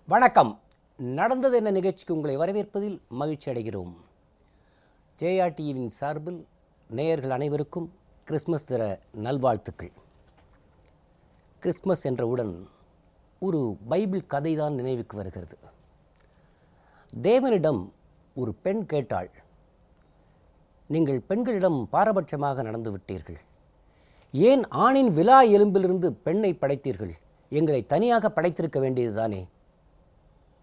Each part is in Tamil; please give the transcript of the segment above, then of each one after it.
வணக்கம். நடந்தது என்ன நிகழ்ச்சிக்கு உங்களை வரவேற்பதில் மகிழ்ச்சி அடைகிறோம். ஜேஆர்டிவியின் சார்பில் நேயர்கள் அனைவருக்கும் கிறிஸ்மஸ் தின நல்வாழ்த்துக்கள். கிறிஸ்மஸ் என்றவுடன் ஒரு பைபிள் கதை தான் நினைவுக்கு வருகிறது. தேவனிடம் ஒரு பெண் கேட்டாள், நீங்கள் பெண்களிடம் பாரபட்சமாக நடந்து விட்டீர்கள், ஏன் ஆணின் விலா எலும்பிலிருந்து பெண்ணை படைத்தீர்கள், எங்களை தனியாக படைத்திருக்க வேண்டியதுதானே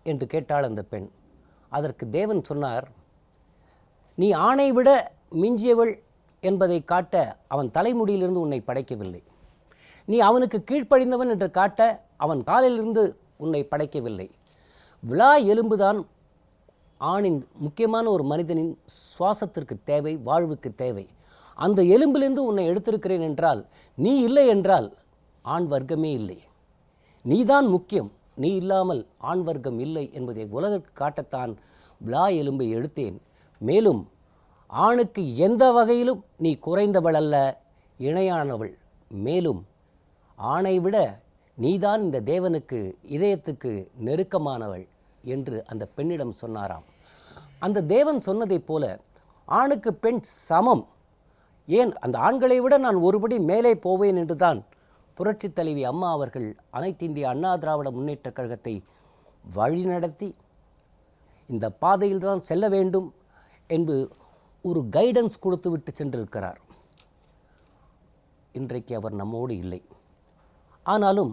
என்று கேட்டாள் அந்த பெண். அதற்கு தேவன் சொன்னார், நீ ஆணை விட மிஞ்சியவள் என்பதை காட்ட அவன் தலைமுடியிலிருந்து உன்னை படைக்கவில்லை, நீ அவனுக்கு கீழ்ப்படிந்தவன் என்று காட்ட அவன் காலிலிருந்து உன்னை படைக்கவில்லை. விலா எலும்புதான் ஆணின் முக்கியமான ஒரு மனிதனின் சுவாசத்திற்கு தேவை, வாழ்வுக்கு தேவை. அந்த எலும்பிலிருந்து உன்னை எடுத்திருக்கிறேன் என்றால், நீ இல்லை என்றால் ஆண் வர்க்கமே இல்லை, நீதான் முக்கியம், நீ இல்லாமல் ஆண் வர்க்கம் இல்லை என்பதை உலகிற்கு காட்டத்தான் விலா எலும்பை எடுத்தேன். மேலும் ஆணுக்கு எந்த வகையிலும் நீ குறைந்தவள் அல்ல, இணையானவள். மேலும் ஆணை விட நீதான் இந்த தேவனுக்கு இதயத்துக்கு நெருக்கமானவள் என்று அந்த பெண்ணிடம் சொன்னாராம். அந்த தேவன் சொன்னதைப் போல ஆணுக்கு பெண் சமம், ஏன் அந்த ஆண்களை விட நான் ஒருபடி மேலே போவேன் என்றுதான் புரட்சித் தலைவி அம்மா அவர்கள் அனைத்து இந்திய அண்ணா திராவிட முன்னேற்றக் கழகத்தை வழிநடத்தி இந்த பாதையில் தான் செல்ல வேண்டும் என்று ஒரு கைடன்ஸ் கொடுத்து விட்டு சென்றிருக்கிறார். இன்றைக்கு அவர் நம்மோடு இல்லை. ஆனாலும்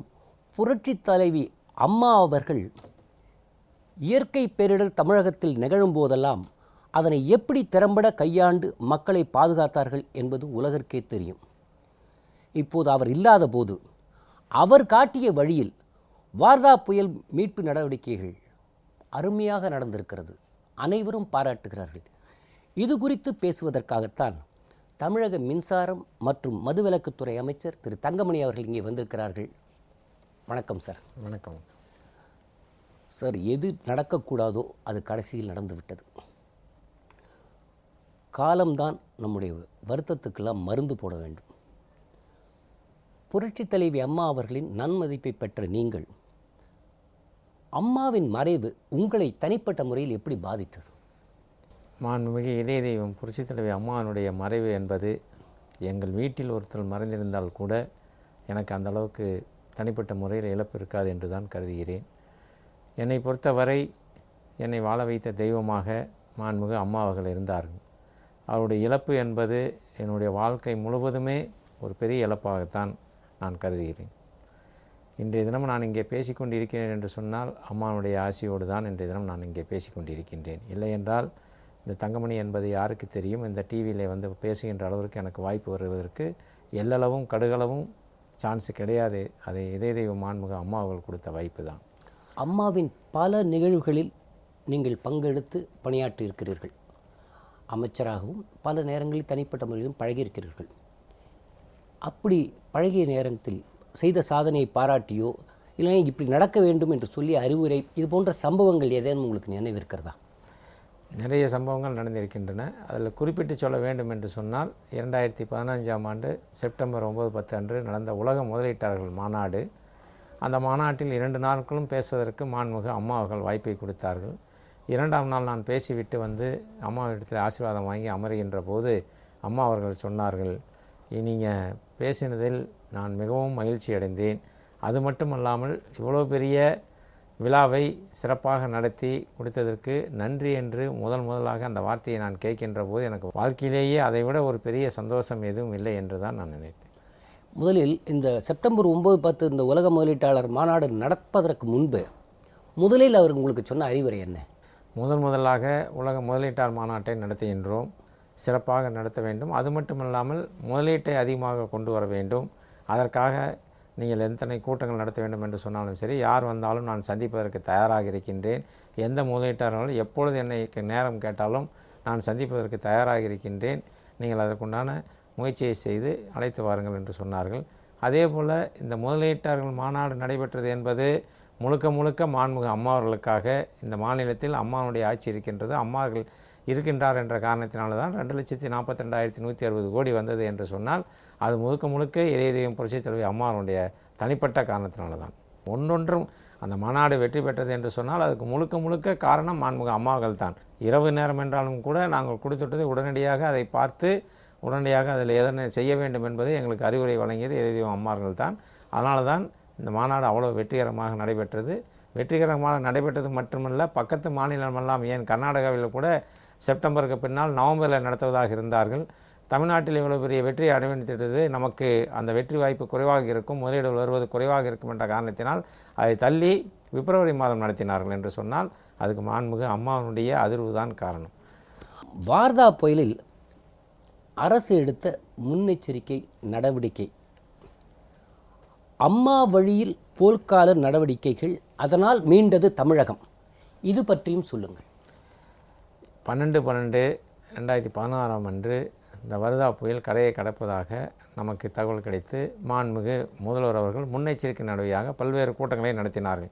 புரட்சித் தலைவி அம்மா அவர்கள் இயற்கை பேரிடர் தமிழகத்தில் நிகழும் போதெல்லாம் அதனை எப்படி திறம்பட கையாண்டு மக்களை பாதுகாத்தார்கள் என்பது உலகிற்கே தெரியும். இப்போது அவர் இல்லாத போது அவர் காட்டிய வழியில் வார்தா புயல் மீட்பு நடவடிக்கைகள் அருமையாக நடந்திருக்கிறது, அனைவரும் பாராட்டுகிறார்கள். இது குறித்து பேசுவதற்காகத்தான் தமிழக மின்சாரம் மற்றும் மதுவிலக்குத்துறை அமைச்சர் திரு தங்கமணி அவர்கள் இங்கே வந்திருக்கிறார்கள். வணக்கம் சார். வணக்கம் சார். எது நடக்கக்கூடாதோ அது கடைசியில் நடந்துவிட்டது. காலம்தான் நம்முடைய வருத்தத்துக்கெல்லாம் மருந்து போட வேண்டும். புரட்சித் தலைவி அம்மா அவர்களின் நன்மதிப்பை பெற்ற நீங்கள், அம்மாவின் மறைவு உங்களை தனிப்பட்ட முறையில் எப்படி பாதித்தது? மாண்புமிகு இதய தெய்வம் புரட்சித் தலைவி அம்மாவினுடைய மறைவு என்பது எங்கள் வீட்டில் ஒருத்தர் மறைந்திருந்தால் கூட எனக்கு அந்த அளவுக்கு தனிப்பட்ட முறையில் இழப்பு இருக்காது என்று தான் கருதுகிறேன். என்னை பொறுத்தவரை என்னை வாழ வைத்த தெய்வமாக மாண்புமிகு அம்மா அவர்கள் இருந்தார்கள். அவருடைய இழப்பு என்பது என்னுடைய வாழ்க்கை முழுவதுமே ஒரு பெரிய இழப்பாகத்தான் நான் கருதுகிறேன். இன்றைய தினம் நான் இங்கே பேசிக்கொண்டிருக்கிறேன் என்று சொன்னால் அம்மாவுடைய ஆசையோடு தான் இன்றைய தினம் நான் இங்கே பேசிக்கொண்டிருக்கின்றேன். இல்லை என்றால் இந்த தங்கமணி என்பது யாருக்கு தெரியும்? இந்த டிவியில் வந்து பேசுகின்ற அளவிற்கு எனக்கு வாய்ப்பு வருவதற்கு எல்லளவும் கடுகளவும் சான்ஸ் கிடையாது. அது இதய தெய்வ மாண்புமிகு அம்மா அவர்கள் கொடுத்த வாய்ப்பு தான். அம்மாவின் பல நிகழ்வுகளில் நீங்கள் பங்கெடுத்து பணியாற்றி இருக்கிறீர்கள். அமைச்சராகவும் பல நேரங்களில் தனிப்பட்ட முறையிலும் பழகியிருக்கிறீர்கள். அப்படி பழகிய நேரத்தில் செய்த சாதனையை பாராட்டியோ இல்லை இப்படி நடக்க வேண்டும் என்று சொல்லி அறிவுரை, இது போன்ற சம்பவங்கள் ஏதேனும் உங்களுக்கு நினைவிருக்கிறதா? நிறைய சம்பவங்கள் நடந்திருக்கின்றன. அதில் குறிப்பிட்டு சொல்ல வேண்டும் என்று சொன்னால் 2015ஆம் ஆண்டு செப்டம்பர் 9-10 அன்று நடந்த உலக முதலீட்டாளர்கள் மாநாடு. அந்த மாநாட்டில் 2 நாட்களும் பேசுவதற்கு மாண்புமிகு அம்மா அவர்கள் வாய்ப்பை கொடுத்தார்கள். 2ஆம் நாள் நான் பேசிவிட்டு வந்து அம்மாவிடத்தில் ஆசீர்வாதம் வாங்கி அமருகின்ற போது அம்மா அவர்கள் சொன்னார்கள், நீங்கள் பேசினதில் நான் மிகவும் மகிழ்ச்சி அடைந்தேன். அது மட்டுமல்லாமல் இவ்வளோ பெரிய விழாவை சிறப்பாக நடத்தி கொடுத்ததற்கு நன்றி என்று முதலாக அந்த வார்த்தையை நான் கேட்கின்ற போது எனக்கு வாழ்க்கையிலேயே அதை விட ஒரு பெரிய சந்தோஷம் எதுவும் இல்லை என்று தான் நான் நினைத்தேன். முதலில் இந்த செப்டம்பர் 9-10 இந்த உலக முதலீட்டாளர் மாநாடு நடப்பதற்கு முன்பு முதலில் அவர் உங்களுக்கு சொன்ன அறிவுரை என்ன? முதலாக உலக முதலீட்டாளர் மாநாட்டை நடத்துகின்றோம், சிறப்பாக நடத்த வேண்டும். அது மட்டுமல்லாமல் முதலீட்டை அதிகமாக கொண்டு வர வேண்டும். அதற்காக நீங்கள் எத்தனை கூட்டங்கள் நடத்த வேண்டும் என்று சொன்னாலும் சரி, யார் வந்தாலும் நான் சந்திப்பதற்கு தயாராக இருக்கின்றேன். எந்த முதலீட்டாளர்களும் எப்பொழுது என்னை நேரம் கேட்டாலும் நான் சந்திப்பதற்கு தயாராக இருக்கின்றேன். நீங்கள் அதற்குண்டான முயற்சியை செய்து அழைத்து வாருங்கள் என்று சொன்னார்கள். அதே போல் இந்த முதலீட்டாளர்கள் மாநாடு நடைபெற்றது என்பது முழுக்க மாண்புமிகு அம்மா அவர்களுக்காக. இந்த மாநிலத்தில் அம்மாவுடைய ஆட்சி இருக்கின்றது, அம்மாவர்கள் இருக்கின்றார் என்ற காரணத்தினால்தான் 2,42,160 கோடி வந்தது என்று சொன்னால் அது முழுக்க இதய தெய்வம் புரட்சித் தலைவி அம்மாவுடைய தனிப்பட்ட காரணத்தினால்தான். ஒன்றொன்றும் அந்த மாநாடு வெற்றி பெற்றது என்று சொன்னால் அதுக்கு முழுக்க முழுக்க காரணம் மாண்புமிகு அம்மாவர்கள் தான். இரவு நேரம் என்றாலும் கூட நாங்கள் கொடுத்துட்டதை உடனடியாக அதை பார்த்து உடனடியாக அதில் எதனை செய்ய வேண்டும் என்பதை எங்களுக்கு அறிவுரை வழங்கியது எதிர்தெய்வம் அம்மாவர்கள் தான். அதனால தான் இந்த மாநாடு அவ்வளோ வெற்றிகரமாக நடைபெற்றது. வெற்றிகரமாக நடைபெற்றது மட்டுமல்ல, பக்கத்து மாநிலமெல்லாம், ஏன் கர்நாடகாவில் கூட செப்டம்பருக்கு பின்னால் நவம்பரில் நடத்துவதாக இருந்தார்கள். தமிழ்நாட்டில் இவ்வளோ பெரிய வெற்றியை அடைவடைந்தது, நமக்கு அந்த வெற்றி வாய்ப்பு குறைவாக இருக்கும், முதலீடுகள் வருவது குறைவாக இருக்கும் என்ற காரணத்தினால் அதை தள்ளி பிப்ரவரி மாதம் நடத்தினார்கள் என்று சொன்னால் அதுக்கு மாண்புமிகு அம்மாவுடைய அதிர்வு தான் காரணம். வார்தா புயலில் அரசு எடுத்த முன்னெச்சரிக்கை நடவடிக்கை, அம்மா வழியில் போர்க்கால நடவடிக்கைகள், அதனால் மீண்டது தமிழகம், இது பற்றியும் சொல்லுங்கள். 12/12/2016 அன்று இந்த வர்தா புயல் கரையை கடப்பதாக நமக்கு தகவல் கிடைத்து மாண்புமிகு முதல்வர் அவர்கள் முன்னெச்சரிக்கை நடவடிக்கையாக பல்வேறு கூட்டங்களை நடத்தினார்கள்.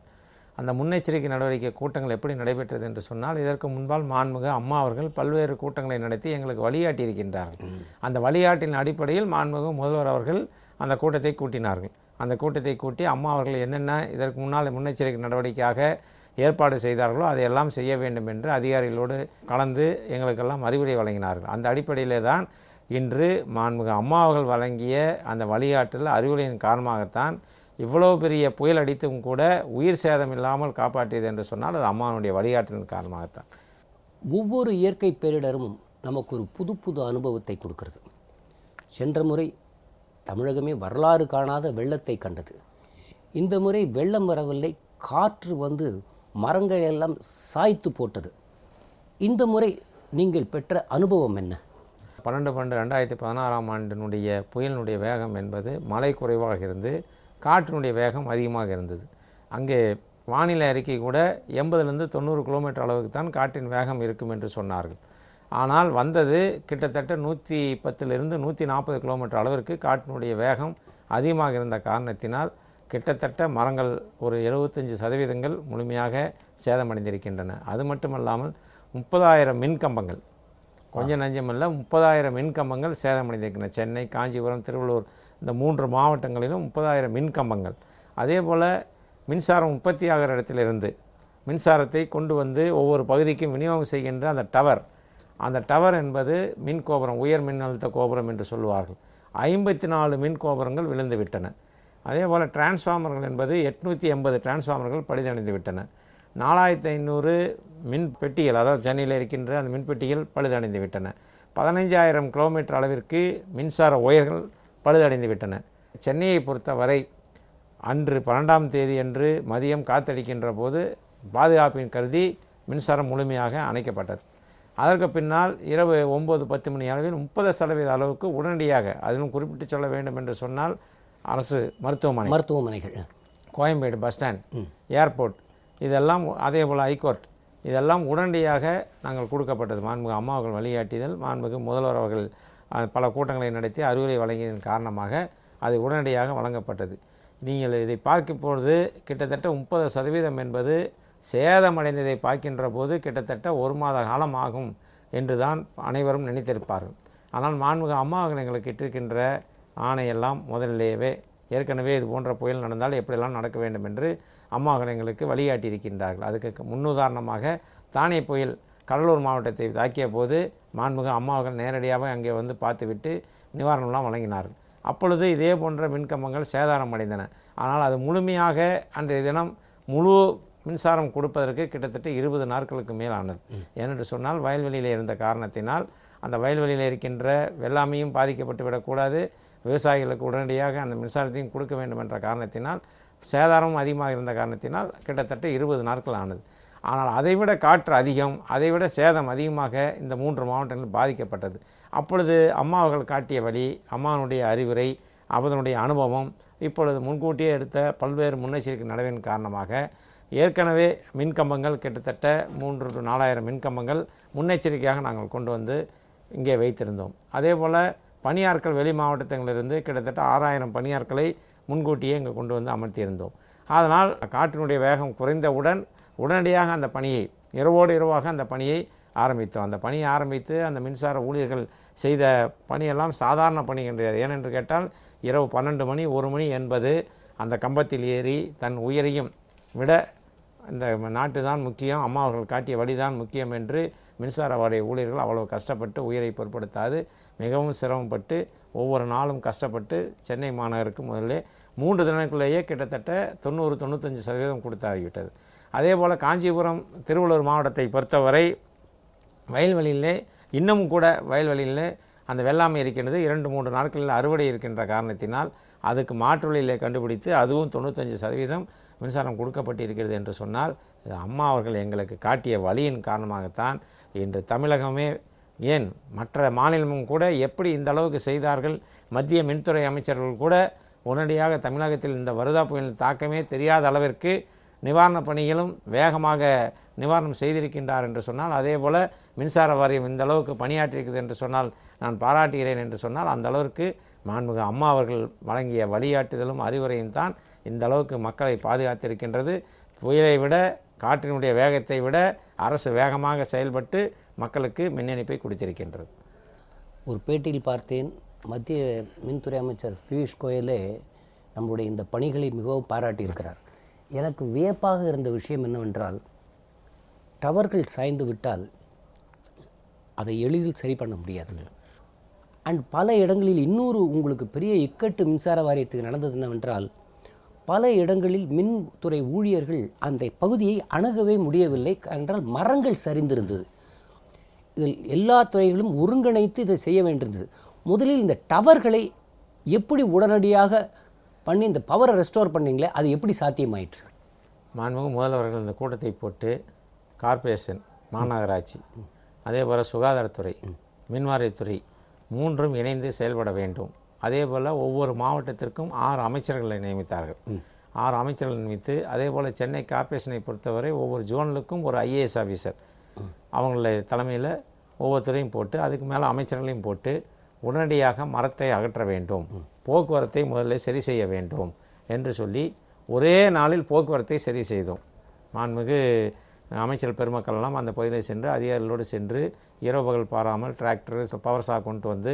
அந்த முன்னெச்சரிக்கை நடவடிக்கை கூட்டங்கள் எப்படி நடைபெற்றது என்று சொன்னால், இதற்கு முன்பால் மாண்புமிகு அம்மா அவர்கள் பல்வேறு கூட்டங்களை நடத்தி எங்களுக்கு வழிகாட்டி இருக்கின்றார்கள். அந்த வழிகாட்டின் அடிப்படையில் மாண்புமிகு முதல்வர் அவர்கள் அந்த கூட்டத்தை கூட்டினார்கள். அந்த கூட்டத்தை கூட்டி அம்மா அவர்கள் என்னென்ன இதற்கு முன்னால் முன்னெச்சரிக்கை நடவடிக்கையாக ஏற்பாடு செய்தார்களோ அதையெல்லாம் செய்ய வேண்டும் என்று அதிகாரிகளோடு கலந்து எங்களுக்கெல்லாம் அறிவுரை வழங்கினார்கள். அந்த அடிப்படையிலே தான் இன்று மாண்புமிகு அம்மா அவர்கள் வழங்கிய அந்த வழிகாட்டில் அறிவுரையின் காரணமாகத்தான் இவ்வளோ பெரிய புயல் அடித்தும் கூட உயிர் சேதம் இல்லாமல் காப்பாற்றியது என்று சொன்னால் அது அம்மாவுடைய வழிகாட்டின் காரணமாகத்தான். ஒவ்வொரு இயற்கை பேரிடரும் நமக்கு ஒரு புது புது அனுபவத்தை கொடுக்கிறது. சென்ற முறை தமிழகமே வரலாறு காணாத வெள்ளத்தை கண்டது. இந்த முறை வெள்ளம் வரவில்லை, காற்று வந்து மரங்கள் எல்லாம் சாய்த்து போட்டது. இந்த முறை நீங்கள் பெற்ற அனுபவம் என்ன? 12/12/2016 புயலினுடைய வேகம் என்பது மழை குறைவாக இருந்து காற்றினுடைய வேகம் அதிகமாக இருந்தது. அங்கே வானிலை அறிக்கை கூட 80-90 கிலோமீட்டர் அளவுக்கு தான் காற்றின் வேகம் இருக்கும் என்று சொன்னார்கள். ஆனால் வந்தது கிட்டத்தட்ட 110-140 கிலோமீட்டர் அளவிற்கு காற்றினுடைய வேகம் அதிகமாக இருந்த காரணத்தினால் கிட்டத்தட்ட மரங்கள் ஒரு 75% முழுமையாக சேதமடைந்திருக்கின்றன. அது மட்டுமல்லாமல் 30,000 மின்கம்பங்கள், கொஞ்சம் நஞ்சமல்ல, 30,000 மின்கம்பங்கள் சேதமடைந்திருக்கின்றன. சென்னை, காஞ்சிபுரம், திருவள்ளூர் இந்த 3 மாவட்டங்களிலும் 30,000 மின்கம்பங்கள். அதே போல் மின்சாரம் உற்பத்தி ஆகிற இடத்திலிருந்து மின்சாரத்தை கொண்டு வந்து ஒவ்வொரு பகுதிக்கும் விநியோகம் செய்கின்ற அந்த டவர் என்பது மின் கோபுரம், உயர் மின்னழுத்த கோபுரம் என்று சொல்லுவார்கள். 54 மின் கோபுரங்கள் விழுந்து விட்டன. அதே போல் டிரான்ஸ்ஃபார்மர்கள் என்பது 880 டிரான்ஸ்ஃபார்மர்கள் பழுதடைந்து விட்டன. 4500 மின் பெட்டிகள், அதாவது சென்னையில் இருக்கின்ற அந்த மின்பெட்டிகள் பழுதடைந்து விட்டன. 15,000 கிலோமீட்டர் அளவிற்கு மின்சார ஒயர்கள் பழுதடைந்து விட்டன. சென்னையை பொறுத்தவரை அன்று 12ஆம் தேதி அன்று மதியம் காத்தடிக்கின்ற போது பாதுகாப்பின் கருதி மின்சாரம் முழுமையாக அணைக்கப்பட்டது. அதற்கு பின்னால் இரவு 9-10 மணி அளவில் 30% அளவுக்கு உடனடியாக, அதிலும் குறிப்பிட்டு சொல்ல வேண்டும் என்று சொன்னால் அரசு மருத்துவமனைகள், கோயம்பேடு பஸ் ஸ்டாண்ட், ஏர்போர்ட், இதெல்லாம் அதே போல் ஹைகோர்ட், இதெல்லாம் உடனடியாக நாங்கள் கொடுக்கப்பட்டது. மாண்புமிகு அம்மா அவர்கள் வழிகாட்டுதல், மாண்புமிகு முதல்வர் அவர்கள் பல கூட்டங்களை நடத்தி அறிவுரை வழங்கியதன் காரணமாக அது உடனடியாக வழங்கப்பட்டது. நீங்கள் இதை பார்க்கும் பொழுது கிட்டத்தட்ட 30% என்பது சேதமடைந்ததை பார்க்கின்ற போது கிட்டத்தட்ட 1 மாத காலம் ஆகும் என்று தான் அனைவரும் நினைத்திருப்பார்கள். ஆனால் மாண்புமிகு அம்மா அவர்கள் எங்களுக்கு இட்டிருக்கின்ற ஆணையெல்லாம் முதலிலேயே ஏற்கனவே இது போன்ற புயல் நடந்தால் எப்படியெல்லாம் நடக்க வேண்டும் என்று அம்மா அவர்கள் எங்களுக்கு வழிகாட்டியிருக்கின்றார்கள். அதுக்கு முன்னுதாரணமாக தானே புயல் கடலூர் மாவட்டத்தை தாக்கிய போது மாண்புமிகு அம்மா அவர்கள் நேரடியாக அங்கே வந்து பார்த்துவிட்டு நிவாரணம்லாம் வழங்கினார்கள். அப்பொழுது இதே போன்ற மின்கம்பங்கள் சேதாரம் அடைந்தன. ஆனால் அது முழுமையாக அன்றைய தினம் முழு மின்சாரம் கொடுப்பதற்கு கிட்டத்தட்ட 20 நாட்களுக்கு மேல் ஆனது. ஏனென்று சொன்னால் வயல்வெளியில் இருந்த காரணத்தினால் அந்த வயல்வெளியில் இருக்கின்ற வெள்ளாமையும் பாதிக்கப்பட்டு விடக்கூடாது, விவசாயிகளுக்கு உடனடியாக அந்த மின்சாரத்தையும் கொடுக்க வேண்டும் என்ற காரணத்தினால் சேதாரமும் அதிகமாக இருந்த காரணத்தினால் கிட்டத்தட்ட 20 நாட்கள் ஆனது. ஆனால் அதைவிட காற்று அதிகம், அதைவிட சேதம் அதிகமாக இந்த 3 மாவட்டங்கள் பாதிக்கப்பட்டது. அப்பொழுது அம்மா அவர்கள் காட்டிய வழி, அம்மாவுடைய அறிவுரை, அவர்களுடைய அனுபவம், இப்பொழுது முன்கூட்டியே எடுத்த பல்வேறு முன்னெச்சரிக்கை நடவடிக்கையின் காரணமாக ஏற்கனவே மின்கம்பங்கள் கிட்டத்தட்ட 3,000-4,000 மின்கம்பங்கள் முன்னெச்சரிக்கையாக நாங்கள் கொண்டு வந்து இங்கே வைத்திருந்தோம். அதே போல் பணியாட்கள் வெளி மாவட்டத்திலிருந்து கிட்டத்தட்ட 6,000 பணியாட்களை முன்கூட்டியே இங்கே கொண்டு வந்து அமர்த்தியிருந்தோம். அதனால் காற்றினுடைய வேகம் குறைந்தவுடன் உடனடியாக அந்த பணியை இரவோடு இரவாக அந்த பணியை ஆரம்பித்தோம். அந்த பணியை ஆரம்பித்து அந்த மின்சார ஊழியர்கள் செய்த பணியெல்லாம் சாதாரண பணி கிடையாது. ஏனென்று கேட்டால் இரவு 12 மணி 1 மணி என்பது அந்த கம்பத்தில் ஏறி தன் உயிரையும் விட இந்த நாட்டு தான் முக்கியம், அம்மா அவர்கள் காட்டிய வழி தான் முக்கியம் என்று மின்சார வாரிய ஊழியர்கள் அவ்வளவு கஷ்டப்பட்டு உயிரை பொருட்படுத்தாது மிகவும் சிரமப்பட்டு ஒவ்வொரு நாளும் கஷ்டப்பட்டு சென்னை மாநகருக்கு முதல்ல 3 தினங்களுக்குள்ளேயே கிட்டத்தட்ட 90-95% கொடுத்தாகிவிட்டது. அதே போல் காஞ்சிபுரம் திருவள்ளூர் மாவட்டத்தை பொறுத்தவரை வயல்வெளியிலே இன்னமும் கூட வயல்வெளியிலே அந்த வெள்ளாமை இருக்கின்றது. 2-3 நாட்களில் அறுவடை இருக்கின்ற காரணத்தினால் அதுக்கு மாற்று வழியிலே கண்டுபிடித்து அதுவும் 95% மின்சாரம் கொடுக்கப்பட்டிருக்கிறது என்று சொன்னால் இது அம்மா அவர்கள் எங்களுக்கு காட்டிய வழியின் காரணமாகத்தான் இன்று தமிழகமே ஏன் மற்ற மாநிலமும் கூட எப்படி இந்த அளவுக்கு செய்தார்கள். மத்திய மின்துறை அமைச்சர்கள் கூட உடனடியாக தமிழகத்தில் இந்த வருதா புயலின் தாக்கமே தெரியாத அளவிற்கு நிவாரணப் பணிகளும் வேகமாக நிவாரணம் செய்திருக்கின்றார் என்று சொன்னால், அதே போல் மின்சார வாரியம் இந்த அளவுக்கு பணியாற்றியிருக்கிறது என்று சொன்னால் நான் பாராட்டுகிறேன் என்று சொன்னால், அந்த அளவிற்கு மாண்புமிகு அம்மா அவர்கள் வழங்கிய வழிகாட்டுதலும் அறிவுரையும் தான் இந்த அளவுக்கு மக்களை பாதுகாத்திருக்கின்றது. புயலை விட காற்றினுடைய வேகத்தை விட அரசு வேகமாக செயல்பட்டு மக்களுக்கு மின் இணைப்பை கொடுத்திருக்கின்றது. ஒரு பேட்டியில் பார்த்தேன், மத்திய மின்துறை அமைச்சர் பியூஷ் கோயலே நம்முடைய இந்த பணிகளை மிகவும் பாராட்டியிருக்கிறார். எனக்கு வியப்பாக இருந்த விஷயம் என்னவென்றால், டவர்கள் சாய்ந்து விட்டால் அதை எளிதில் சரி பண்ண முடியாது. அண்ட் பல இடங்களில் இன்னொரு உங்களுக்கு பெரிய இக்கட்டு மின்சார வாரியத்துக்கு நடந்தது என்னவென்றால், பல இடங்களில் மின்துறை ஊழியர்கள் அந்த பகுதியை அணுகவே முடியவில்லை என்றால் மரங்கள் சரிந்திருந்தது. இதில் எல்லா துறைகளும் ஒருங்கிணைத்து இதை செய்ய வேண்டியிருந்தது. முதலில் இந்த டவர்களை எப்படி உடனடியாக பண்ணி இந்த பவரை ரெஸ்டோர் பண்ணீங்களே, அது எப்படி சாத்தியமாயிற்று? மாண்புமிகு முதல்வர்கள் இந்த கூட்டத்தை போட்டு கார்ப்பரேஷன், மாநகராட்சி, அதே போல் சுகாதாரத்துறை, மின்வாரியத்துறை 3ம் இணைந்து செயல்பட வேண்டும். அதே போல் ஒவ்வொரு மாவட்டத்திற்கும் 6 அமைச்சர்களை நியமித்தார்கள். 6 அமைச்சர்கள் நியமித்து அதே போல் சென்னை கார்ப்பரேஷனை பொறுத்தவரை ஒவ்வொரு ஜோனுக்கும் ஒரு IAS ஆஃபீஸர் அவங்களுடைய தலைமையில் ஒவ்வொருத்தரையும் போட்டு அதுக்கு மேலே அமைச்சர்களையும் போட்டு உடனடியாக மரத்தை அகற்ற வேண்டும், போக்குவரத்தை முதல்ல சரி செய்ய வேண்டும் என்று சொல்லி ஒரே நாளில் போக்குவரத்தை சரி செய்தோம். மாண்புமிகு அமைச்சர் பெருமக்களெல்லாம் அந்த பகுதியில் சென்று அதிகாரிகளோடு சென்று இரவு பகல் பாராமல் டிராக்டர் பவர் சா கொண்டு வந்து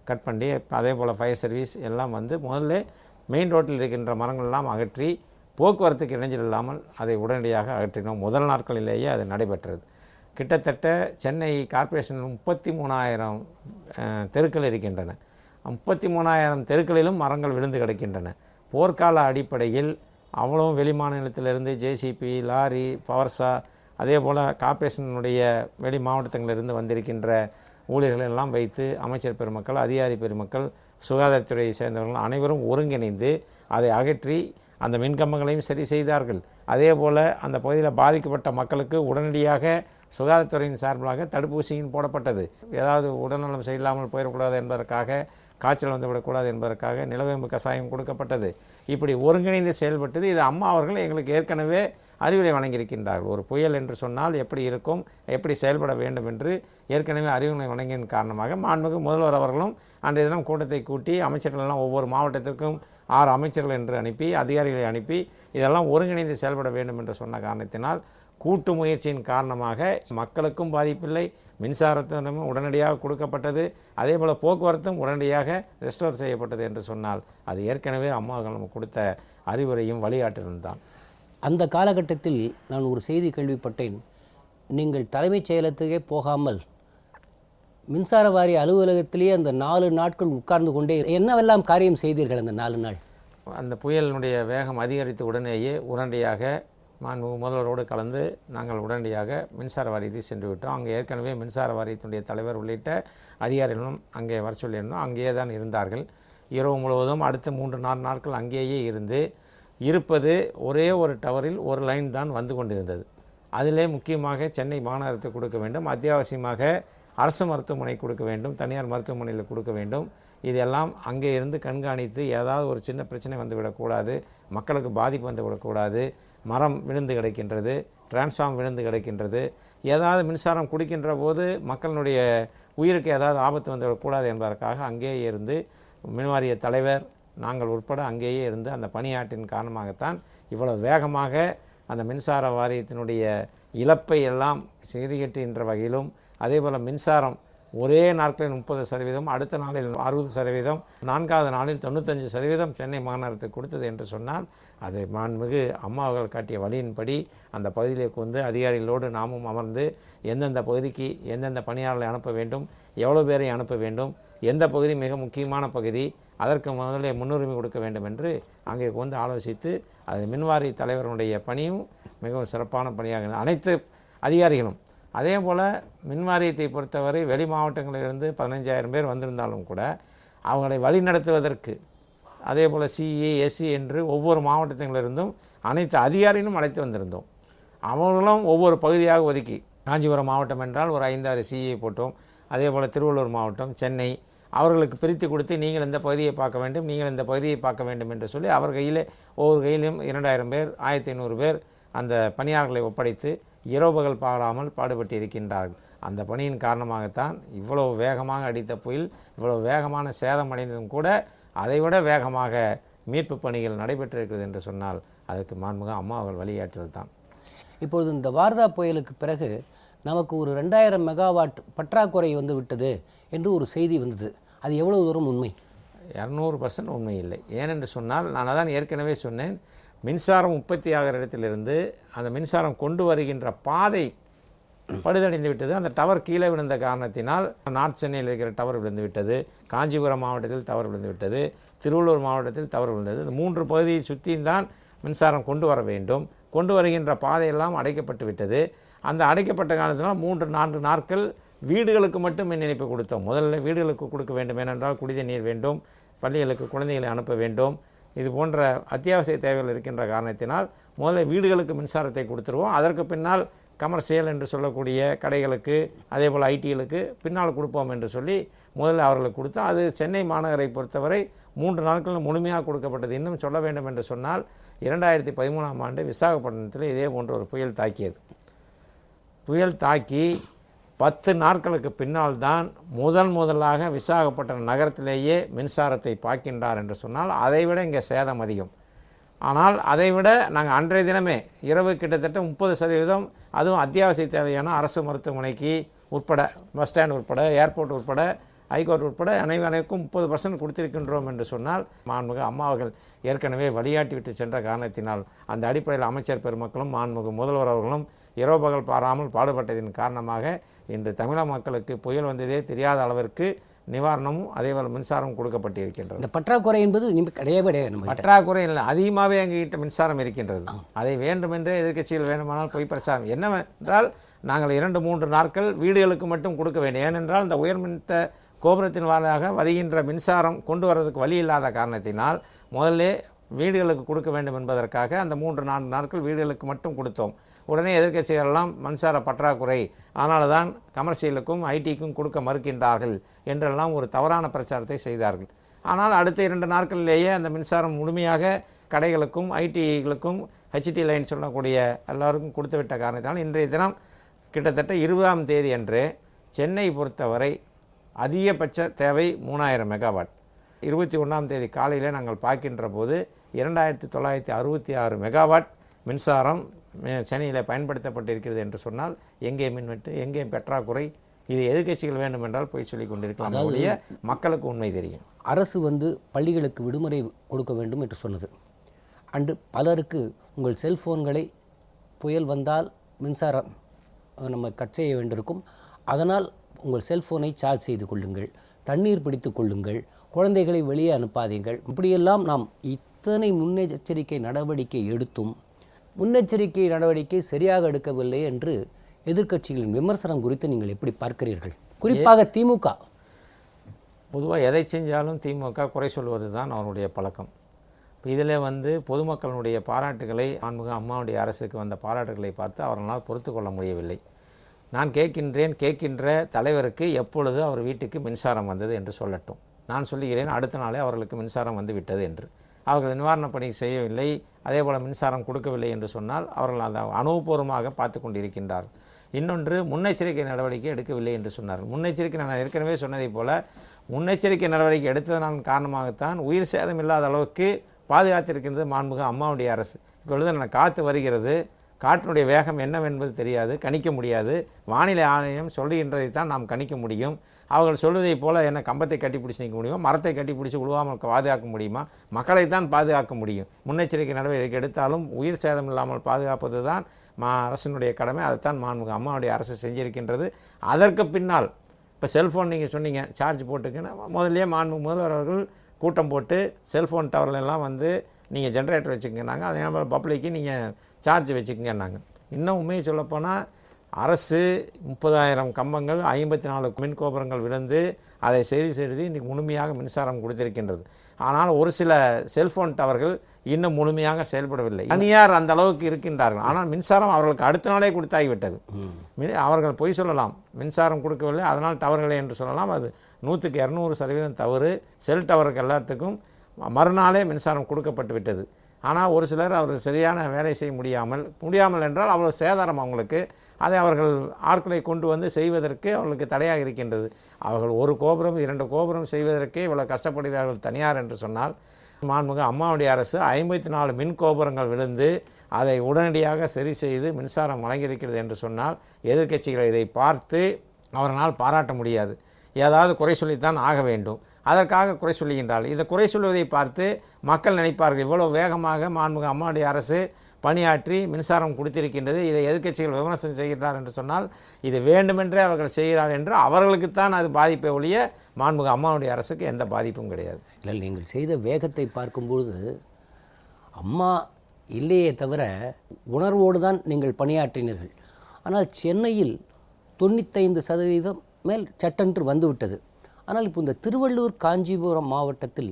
கட் பண்ணி அதே போல் ஃபயர் சர்வீஸ் எல்லாம் வந்து முதல்ல மெயின் ரோட்டில் இருக்கின்ற மரங்களெல்லாம் அகற்றி போக்குவரத்துக்கு இடைஞ்சல் இல்லாமல் அதை உடனடியாக அகற்றினோம். முதல் நாட்களிலேயே அது நடைபெற்றது. கிட்டத்தட்ட சென்னை கார்ப்பரேஷன் 33,000 தெருக்கள் இருக்கின்றன. 33,000 தெருக்களிலும் மரங்கள் விழுந்து கிடக்கின்றன. போர்க்கால அடிப்படையில் அவ்வளவும் வெளி மாநிலத்திலிருந்து ஜேசிபி, லாரி, பவர்சா, அதே போல் கார்ப்பரேஷனுடைய வெளி மாவட்டங்களிலிருந்து வந்திருக்கின்ற ஊழியர்கள் எல்லாம் வைத்து அமைச்சர் பெருமக்கள், அதிகாரி பெருமக்கள், சுகாதாரத்துறையை சேர்ந்தவர்கள் அனைவரும் ஒருங்கிணைந்து அதை அகற்றி அந்த மின்கம்பங்களையும் சரி செய்தார்கள். அதே போல் அந்த பகுதியில் பாதிக்கப்பட்ட மக்களுக்கு உடனடியாக சுகாதாரத்துறையின் சார்பாக தடுப்பூசியும் போடப்பட்டது. ஏதாவது உடல்நலம் சரியில்லாமல் போயிடக்கூடாது என்பதற்காக, காய்ச்சல் வந்துவிடக்கூடாது என்பதற்காக நிலவேம்பு கஷாயம் கொடுக்கப்பட்டது. இப்படி ஒருங்கிணைந்து செயல்பட்டது. இது அம்மா அவர்கள் எங்களுக்கு ஏற்கனவே அறிவுரை வழங்கியிருக்கின்றார்கள். ஒரு புயல் என்று சொன்னால் எப்படி இருக்கும், எப்படி செயல்பட வேண்டும் என்று ஏற்கனவே அறிவுரை வழங்கியதன் காரணமாக மாண்புமிகு முதல்வர் அவர்களும் அன்றைய தினம் கூட்டத்தை கூட்டி அமைச்சர்களெல்லாம் ஒவ்வொரு மாவட்டத்திற்கும் 6 அமைச்சர்கள் என்று அனுப்பி அதிகாரிகளை அனுப்பி இதெல்லாம் ஒருங்கிணைந்து செயல்பட வேண்டும் என்று சொன்ன காரணத்தினால் கூட்டு முயற்சியின் காரணமாக மக்களுக்கும் பாதிப்பில்லை, மின்சாரத்தினரும் உடனடியாக கொடுக்கப்பட்டது, அதே போல் போக்குவரத்தும் உடனடியாக ரெஸ்டோர் செய்யப்பட்டது என்று சொன்னால் அது ஏற்கனவே அம்மாவர்கள் நமக்கு கொடுத்த அறிவுரையும் வழிகாட்டுதலும் தான். அந்த காலகட்டத்தில் நான் ஒரு செய்தி கேள்விப்பட்டேன். நீங்கள் தலைமைச் செயலகத்துக்கே போகாமல் மின்சார வாரிய அலுவலகத்திலேயே அந்த 4 நாட்கள் உட்கார்ந்து கொண்டே என்னவெல்லாம் காரியம் செய்தீர்கள் அந்த 4 நாள்? அந்த புயலினுடைய வேகம் அதிகரித்த உடனேயே உடனடியாக மாண்புமிகு முதல்வரோடு கலந்து நாங்கள் உடனடியாக மின்சார வாரியத்தை சென்று விட்டோம். அங்கே ஏற்கனவே மின்சார வாரியத்தினுடைய தலைவர் உள்ளிட்ட அதிகாரிகளும் அங்கே வர சொல்லியிருந்தோம். அங்கேயே தான் இருந்தார்கள். இரவு முழுவதும் அடுத்த 3-4 நாட்கள் அங்கேயே இருந்து இருப்பது ஒரே ஒரு டவரில் ஒரு லைன் தான் வந்து கொண்டிருந்தது. அதிலே முக்கியமாக சென்னை மாநகரத்துக்கு கொடுக்க வேண்டும், அத்தியாவசியமாக அரசு மருத்துவமனை கொடுக்க வேண்டும், தனியார் மருத்துவமனையில் கொடுக்க வேண்டும். இதெல்லாம் அங்கே இருந்து கண்காணித்து ஏதாவது ஒரு சின்ன பிரச்சனை வந்து விடக்கூடாது, மக்களுக்கு பாதிப்பு வந்து விடக்கூடாது, மரம் விழுந்து கிடக்கின்றது, டிரான்ஸ்ஃபார்ம் விழுந்து கிடக்கின்றது, ஏதாவது மின்சாரம் குடிக்கின்ற போது மக்களுடைய உயிருக்கு ஏதாவது ஆபத்து வந்து விடக்கூடாது என்பதற்காக அங்கேயே இருந்து மின்வாரிய தலைவர் நாங்கள் உட்பட அங்கேயே இருந்து அந்த பணியாற்றின் காரணமாகத்தான் இவ்வளவு வேகமாக அந்த மின்சார வாரியத்தினுடைய இழப்பை எல்லாம் சீர்கட்டுகின்ற வகையிலும் அதே போல் மின்சாரம் ஒரே நாட்களில் 30%, அடுத்த நாளில் 60%, 4வது நாளில் 95% சென்னை மாநகரத்துக்கு கொடுத்தது என்று சொன்னால் அது மாண்புமிகு அம்மா அவர்கள் காட்டிய வழியின்படி அந்த பகுதியிലേക്ക് வந்து அதிகாரிகளோடு நாமும் அமர்ந்து எந்தெந்த பகுதிக்கு எந்தெந்த பணியாளர்களை அனுப்ப வேண்டும், எவ்வளோ பேரை அனுப்ப வேண்டும், எந்த பகுதி மிக முக்கியமான பகுதி, அதற்கு முதலே முன்னுரிமை கொடுக்க வேண்டும் என்று அங்கே வந்து ஆலோசித்து அது மின்வாரி தலைவருடைய பணியும் மிகவும் சிறப்பான பணியாக அனைத்து அதிகாரிகளும். அதே போல் மின்வாரியத்தை பொறுத்தவரை வெளி மாவட்டங்களிலிருந்து 15,000 பேர் வந்திருந்தாலும் கூட அவங்களை வழிநடத்துவதற்கு அதே போல் சிஇ எஸ்சி என்று ஒவ்வொரு மாவட்டத்திலிருந்தும் அனைத்து அதிகாரிகளும் அழைத்து வந்திருந்தோம். அவர்களும் ஒவ்வொரு பகுதியாக ஒதுக்கி காஞ்சிபுரம் மாவட்டம் என்றால் ஒரு 5-6 சிஇ போட்டோம். அதே போல் திருவள்ளூர் மாவட்டம், சென்னை அவர்களுக்கு பிரித்து கொடுத்து நீங்கள் இந்த பகுதியை பார்க்க வேண்டும், நீங்கள் இந்த பகுதியை பார்க்க வேண்டும் என்று சொல்லி அவர் கையில் ஒவ்வொரு கையிலும் 2,000 பேர் 1,500 பேர் அந்த பணியாளர்களை ஒப்படைத்து இரவு பகல் பாராமல் பாடுபட்டு இருக்கின்றார்கள். அந்த பணியின் காரணமாகத்தான் இவ்வளவு வேகமாக அடித்த புயல் இவ்வளவு வேகமான சேதம் அடைந்ததும் கூட அதைவிட வேகமாக மீட்பு பணிகள் நடைபெற்றிருக்கிறது என்று சொன்னால் அதற்கு மாண்புமிகு அம்மா அவர்கள் வழிகாட்டுதல் தான். இப்பொழுது இந்த வார்தா புயலுக்கு பிறகு நமக்கு ஒரு 2000 மெகாவாட் பற்றாக்குறை வந்து விட்டது என்று ஒரு செய்தி வந்தது. அது எவ்வளவு தூரம் உண்மை? 200% உண்மை இல்லை. ஏனென்று சொன்னால் நான் அதான் ஏற்கனவே சொன்னேன், மின்சாரம் உற்பத்தி ஆகிற இடத்திலிருந்து அந்த மின்சாரம் கொண்டு வருகின்ற பாதை பழுதடைந்து விட்டது. அந்த டவர் கீழே விழுந்த காரணத்தினால் நார்த் சென்னையில் இருக்கிற டவர் விழுந்து விட்டது, காஞ்சிபுரம் மாவட்டத்தில் டவர் விழுந்து விட்டது, திருவள்ளூர் மாவட்டத்தில் டவர் விழுந்தது. இந்த 3 பகுதியை சுற்றியும் மின்சாரம் கொண்டு வர வேண்டும். கொண்டு வருகின்ற பாதையெல்லாம் அடைக்கப்பட்டு விட்டது. அந்த அடைக்கப்பட்ட காலத்தினால் 3-4 நாட்கள் வீடுகளுக்கு மட்டும் மின் இணைப்பு கொடுத்தோம். முதல்ல வீடுகளுக்கு கொடுக்க வேண்டும், ஏனென்றால் குடித நீர் வேண்டும், பள்ளிகளுக்கு குழந்தைகளை அனுப்ப வேண்டும், இது போன்ற அத்தியாவசிய தேவைகள் இருக்கின்ற காரணத்தினால் முதல்ல வீடுகளுக்கு மின்சாரத்தை கொடுத்துருவோம். அதற்கு பின்னால் கமர்ஷியல் என்று சொல்லக்கூடிய கடைகளுக்கு அதே போல் ஐடிகளுக்கு பின்னால் கொடுப்போம் என்று சொல்லி முதல்ல அவர்களுக்கு கொடுத்தோம். அது சென்னை மாநகரை பொறுத்தவரை 3 நாட்கள் முழுமையாக கொடுக்கப்பட்டது. இன்னும் சொல்ல வேண்டும் என்று சொன்னால் 2013ஆம் ஆண்டு விசாகப்பட்டினத்தில் இதே போன்ற ஒரு புயல் தாக்கியது. புயல் தாக்கி 10 நாட்களுக்கு பின்னால் தான் முதலாக விசாகப்பட்டினம் நகரத்திலேயே மின்சாரத்தை பாய்க்கின்றார் என்று சொன்னால் அதைவிட இங்கே சேதம் அதிகம். ஆனால் அதைவிட நாங்கள் அன்றைய தினமே இரவு கிட்டத்தட்ட 30%, அதுவும் அத்தியாவசிய தேவையான அரசு மருத்துவமனைக்கு உட்பட, பஸ் ஸ்டாண்ட் உட்பட, ஏர்போர்ட் உட்பட, ஹைகோர்ட் உட்பட அனைவருக்கும் 30% கொடுத்திருக்கின்றோம் என்று சொன்னால் மாண்புமிகு அம்மா அவர்கள் ஏற்கனவே வழிகாட்டி விட்டு சென்ற காரணத்தினால் அந்த அடிப்படையில் அமைச்சர் பெருமக்களும் மாண்புமிகு முதல்வர் அவர்களும் இரவு பகல் பாராமல் பாடுபட்டதின் காரணமாக இன்று தமிழக மக்களுக்கு புயல் வந்ததே தெரியாத அளவிற்கு நிவாரணமும் அதேபோல் மின்சாரம் கொடுக்கப்பட்டிருக்கின்றது. இந்த பற்றாக்குறை என்பது கிடையவே பற்றாக்குறை இல்லை, அதிகமாகவே எங்ககிட்ட மின்சாரம் இருக்கின்றது. அதை வேண்டுமென்றே எதிர்க்கட்சிகள் வேண்டுமானால் பொய் பிரச்சாரம். என்னவென்றால் நாங்கள் 2-3 நாட்கள் வீடுகளுக்கு மட்டும் கொடுக்க வேண்டும். ஏனென்றால் இந்த உயர்மின்த கோபுரத்தின் வாயிலாக வருகின்ற மின்சாரம் கொண்டு வர்றதுக்கு வழி இல்லாத காரணத்தினால் முதல்ல வீடுகளுக்கு கொடுக்க வேண்டும் என்பதற்காக அந்த 3-4 நாட்கள் வீடுகளுக்கு மட்டும் கொடுத்தோம். உடனே எதிர்க்கட்சிகளெல்லாம் மின்சார பற்றாக்குறை, அதனால தான் கமர்ஷியலுக்கும் ஐடிக்கும் கொடுக்க மறுக்கின்றார்கள் என்றெல்லாம் ஒரு தவறான பிரச்சாரத்தை செய்தார்கள். ஆனால் அடுத்த 2 நாட்களிலேயே அந்த மின்சாரம் முழுமையாக கடைகளுக்கும் ஐடிகளுக்கும் ஹெச்டி லைன் சொல்லக்கூடிய எல்லாருக்கும் கொடுத்து விட்ட காரணத்தினால் இன்றைய தினம் கிட்டத்தட்ட 20ஆம் தேதி அன்று சென்னை பொறுத்தவரை அதிகபட்ச தேவை 3000 மெகாவாட். 21ஆம் தேதி காலையில் நாங்கள் பார்க்கின்ற போது 2966 மெகாவாட் மின்சாரம் சென்னையில் பயன்படுத்தப்பட்டிருக்கிறது என்று சொன்னால் எங்கே மின்வெட்டு, எங்கே பற்றாக்குறை? இது எதிர்க்கட்சிகள் வேண்டுமென்றால் போய் சொல்லி கொண்டிருக்கலாம். அதனுடைய மக்களுக்கு உண்மை தெரியும். அரசு பள்ளிகளுக்கு விடுமுறை கொடுக்க வேண்டும் என்று சொன்னது. அன்று பலருக்கு உங்கள் செல்ஃபோன்களை புயல் வந்தால் மின்சாரம் நம்ம கட் செய்ய வேண்டியிருக்கும், அதனால் உங்கள் செல்ஃபோனை சார்ஜ் செய்து கொள்ளுங்கள், தண்ணீர் பிடித்து கொள்ளுங்கள், குழந்தைகளை வெளியே அனுப்பாதீங்கள். இப்படியெல்லாம் நாம் இத்தனை முன்னெச்சரிக்கை நடவடிக்கை எடுத்தும் முன்னெச்சரிக்கை நடவடிக்கை சரியாக எடுக்கவில்லை என்று எதிர்க்கட்சிகளின் விமர்சனம் குறித்து நீங்கள் எப்படி பார்க்கிறீர்கள்? குறிப்பாக திமுக பொதுவாக எதை செஞ்சாலும் திமுக குறை சொல்வது தான் அவருடைய பழக்கம். இதில் பொதுமக்களுடைய பாராட்டுகளை மாண்புமிகு அம்மாவுடைய அரசுக்கு வந்த பாராட்டுகளை பார்த்து அவர்களால் பொறுத்து கொள்ள முடியவில்லை. நான் கேட்கின்ற தலைவருக்கு எப்பொழுது அவர் வீட்டுக்கு மின்சாரம் வந்தது என்று சொல்லட்டும். நான் சொல்லுகிறேன் அடுத்த நாளே அவர்களுக்கு மின்சாரம் வந்து விட்டது என்று. அவர்கள் நிவாரணப் பணி செய்யவில்லை, அதே போல் மின்சாரம் கொடுக்கவில்லை என்று சொன்னால் அவர்கள் அதை அனுபவபூர்வமாக பார்த்து கொண்டிருக்கின்றார். இன்னொன்று, முன்னெச்சரிக்கை நடவடிக்கை எடுக்கவில்லை என்று சொன்னார்கள். முன்னெச்சரிக்கை நான் ஏற்கனவே சொன்னதைப் போல முன்னெச்சரிக்கை நடவடிக்கை எடுத்ததன் காரணமாகத்தான் உயிர் சேதம் இல்லாத அளவுக்கு பாதுகாத்திருக்கின்றது மாண்புமிகு அம்மாவுடைய அரசு. இப்பொழுது நான் காற்று வருகிறது, காற்றினுடைய வேகம் என்னவென்பது தெரியாது, கணிக்க முடியாது. வானிலை ஆணையம் சொல்லுகின்றதை தான் நாம் கணிக்க முடியும். அவர்கள் சொல்வதைப் போல என்ன கம்பத்தை கட்டி பிடிச்சி நிற்க முடியுமா, மரத்தை கட்டி பிடிச்சி உழுவாமல் பாதுகாக்க முடியுமா? மக்களை தான் பாதுகாக்க முடியும். முன்னெச்சரிக்கை நடவடிக்கை எடுத்தாலும் உயிர் சேதம் இல்லாமல் பாதுகாப்பது தான் அரசினுடைய கடமை. அதைத்தான் மாண்புமிகு அம்மாவுடைய அரசு செஞ்சிருக்கின்றது. அதற்கு பின்னால் இப்போ செல்ஃபோன் நீங்கள் சொன்னீங்க சார்ஜ் போட்டுக்குன்னு, முதல்லையே மாண்புமிகு முதல்வர் அவர்கள் கூட்டம் போட்டு செல்ஃபோன் டவர்லாம் வந்து நீங்கள் ஜென்ரேட்டர் வச்சுக்கங்கன்னாங்க. அதே மாதிரி பப்ளிக்கு நீங்கள் சார்ஜ் வச்சுக்கங்கன்னாங்க. இன்னும் உண்மையை சொல்லப்போனால் அரசு 30,000 கம்பங்கள் 54 மின் கோபுரங்கள் விழுந்து அதை சரி செய்து இன்றைக்கி முழுமையாக மின்சாரம் கொடுத்திருக்கின்றது. ஆனால் ஒரு சில செல்ஃபோன் டவர்கள் இன்னும் முழுமையாக செயல்படவில்லை. தனியார் அந்த அளவுக்கு இருக்கின்றார்கள். ஆனால் மின்சாரம் அவர்களுக்கு அடுத்த நாளே கொடுத்தாகிவிட்டது. அவர்கள் பொய் சொல்லலாம், மின்சாரம் கொடுக்கவில்லை அதனால் டவர்களை என்று சொல்லலாம். அது 100க்கு 200% தவறு. செல் டவருக்கு எல்லாத்துக்கும் மறுநாளே மின்சாரம் கொடுக்கப்பட்டு விட்டது. ஆனால் ஒரு சிலர் அவர் சரியான வேலை செய்ய முடியாமல் என்றால் அவ்வளோ சேதாரம் அவங்களுக்கு. அதை அவர்கள் ஆட்களை கொண்டு வந்து செய்வதற்கு அவர்களுக்கு தடையாக இருக்கின்றது. அவர்கள் ஒரு கோபுரம் 2 கோபுரம் செய்வதற்கே இவ்வளோ கஷ்டப்படுகிறார்கள் தனியார் என்று சொன்னால், மாண்புமிகு அம்மாவுடைய அரசு 54 மின் கோபுரங்கள் விழுந்து அதை உடனடியாக சரி செய்து மின்சாரம் வழங்கியிருக்கிறது என்று சொன்னால் எதிர்க்கட்சிகள் இதை பார்த்து அவர்களால் பாராட்ட முடியாது. ஏதாவது குறை சொல்லித்தான் ஆக வேண்டும். அதற்காக குறை சொல்லுகின்றால் இதை குறை சொல்வதை பார்த்து மக்கள் நினைப்பார்கள், இவ்வளோ வேகமாக மாண்புமிகு அம்மாவுடைய அரசு பணியாற்றி மின்சாரம் கொடுத்திருக்கின்றது, இதை எதிர்க்கட்சிகள் விமர்சனம் செய்கிறார் என்று சொன்னால் இது வேண்டுமென்றே அவர்கள் செய்கிறார் என்று அவர்களுக்குத்தான் அது பாதிப்பை ஒழிய மாண்புமிகு அம்மாவுடைய அரசுக்கு எந்த பாதிப்பும் கிடையாது. இல்லை, நீங்கள் செய்த வேகத்தை பார்க்கும்பொழுது அம்மா இல்லையே தவிர உணர்வோடு தான் நீங்கள் பணியாற்றினீர்கள். ஆனால் சென்னையில் 95% மேல் சட்டென்று வந்துவிட்டது. ஆனால் இப்போ இந்த திருவள்ளூர் காஞ்சிபுரம் மாவட்டத்தில்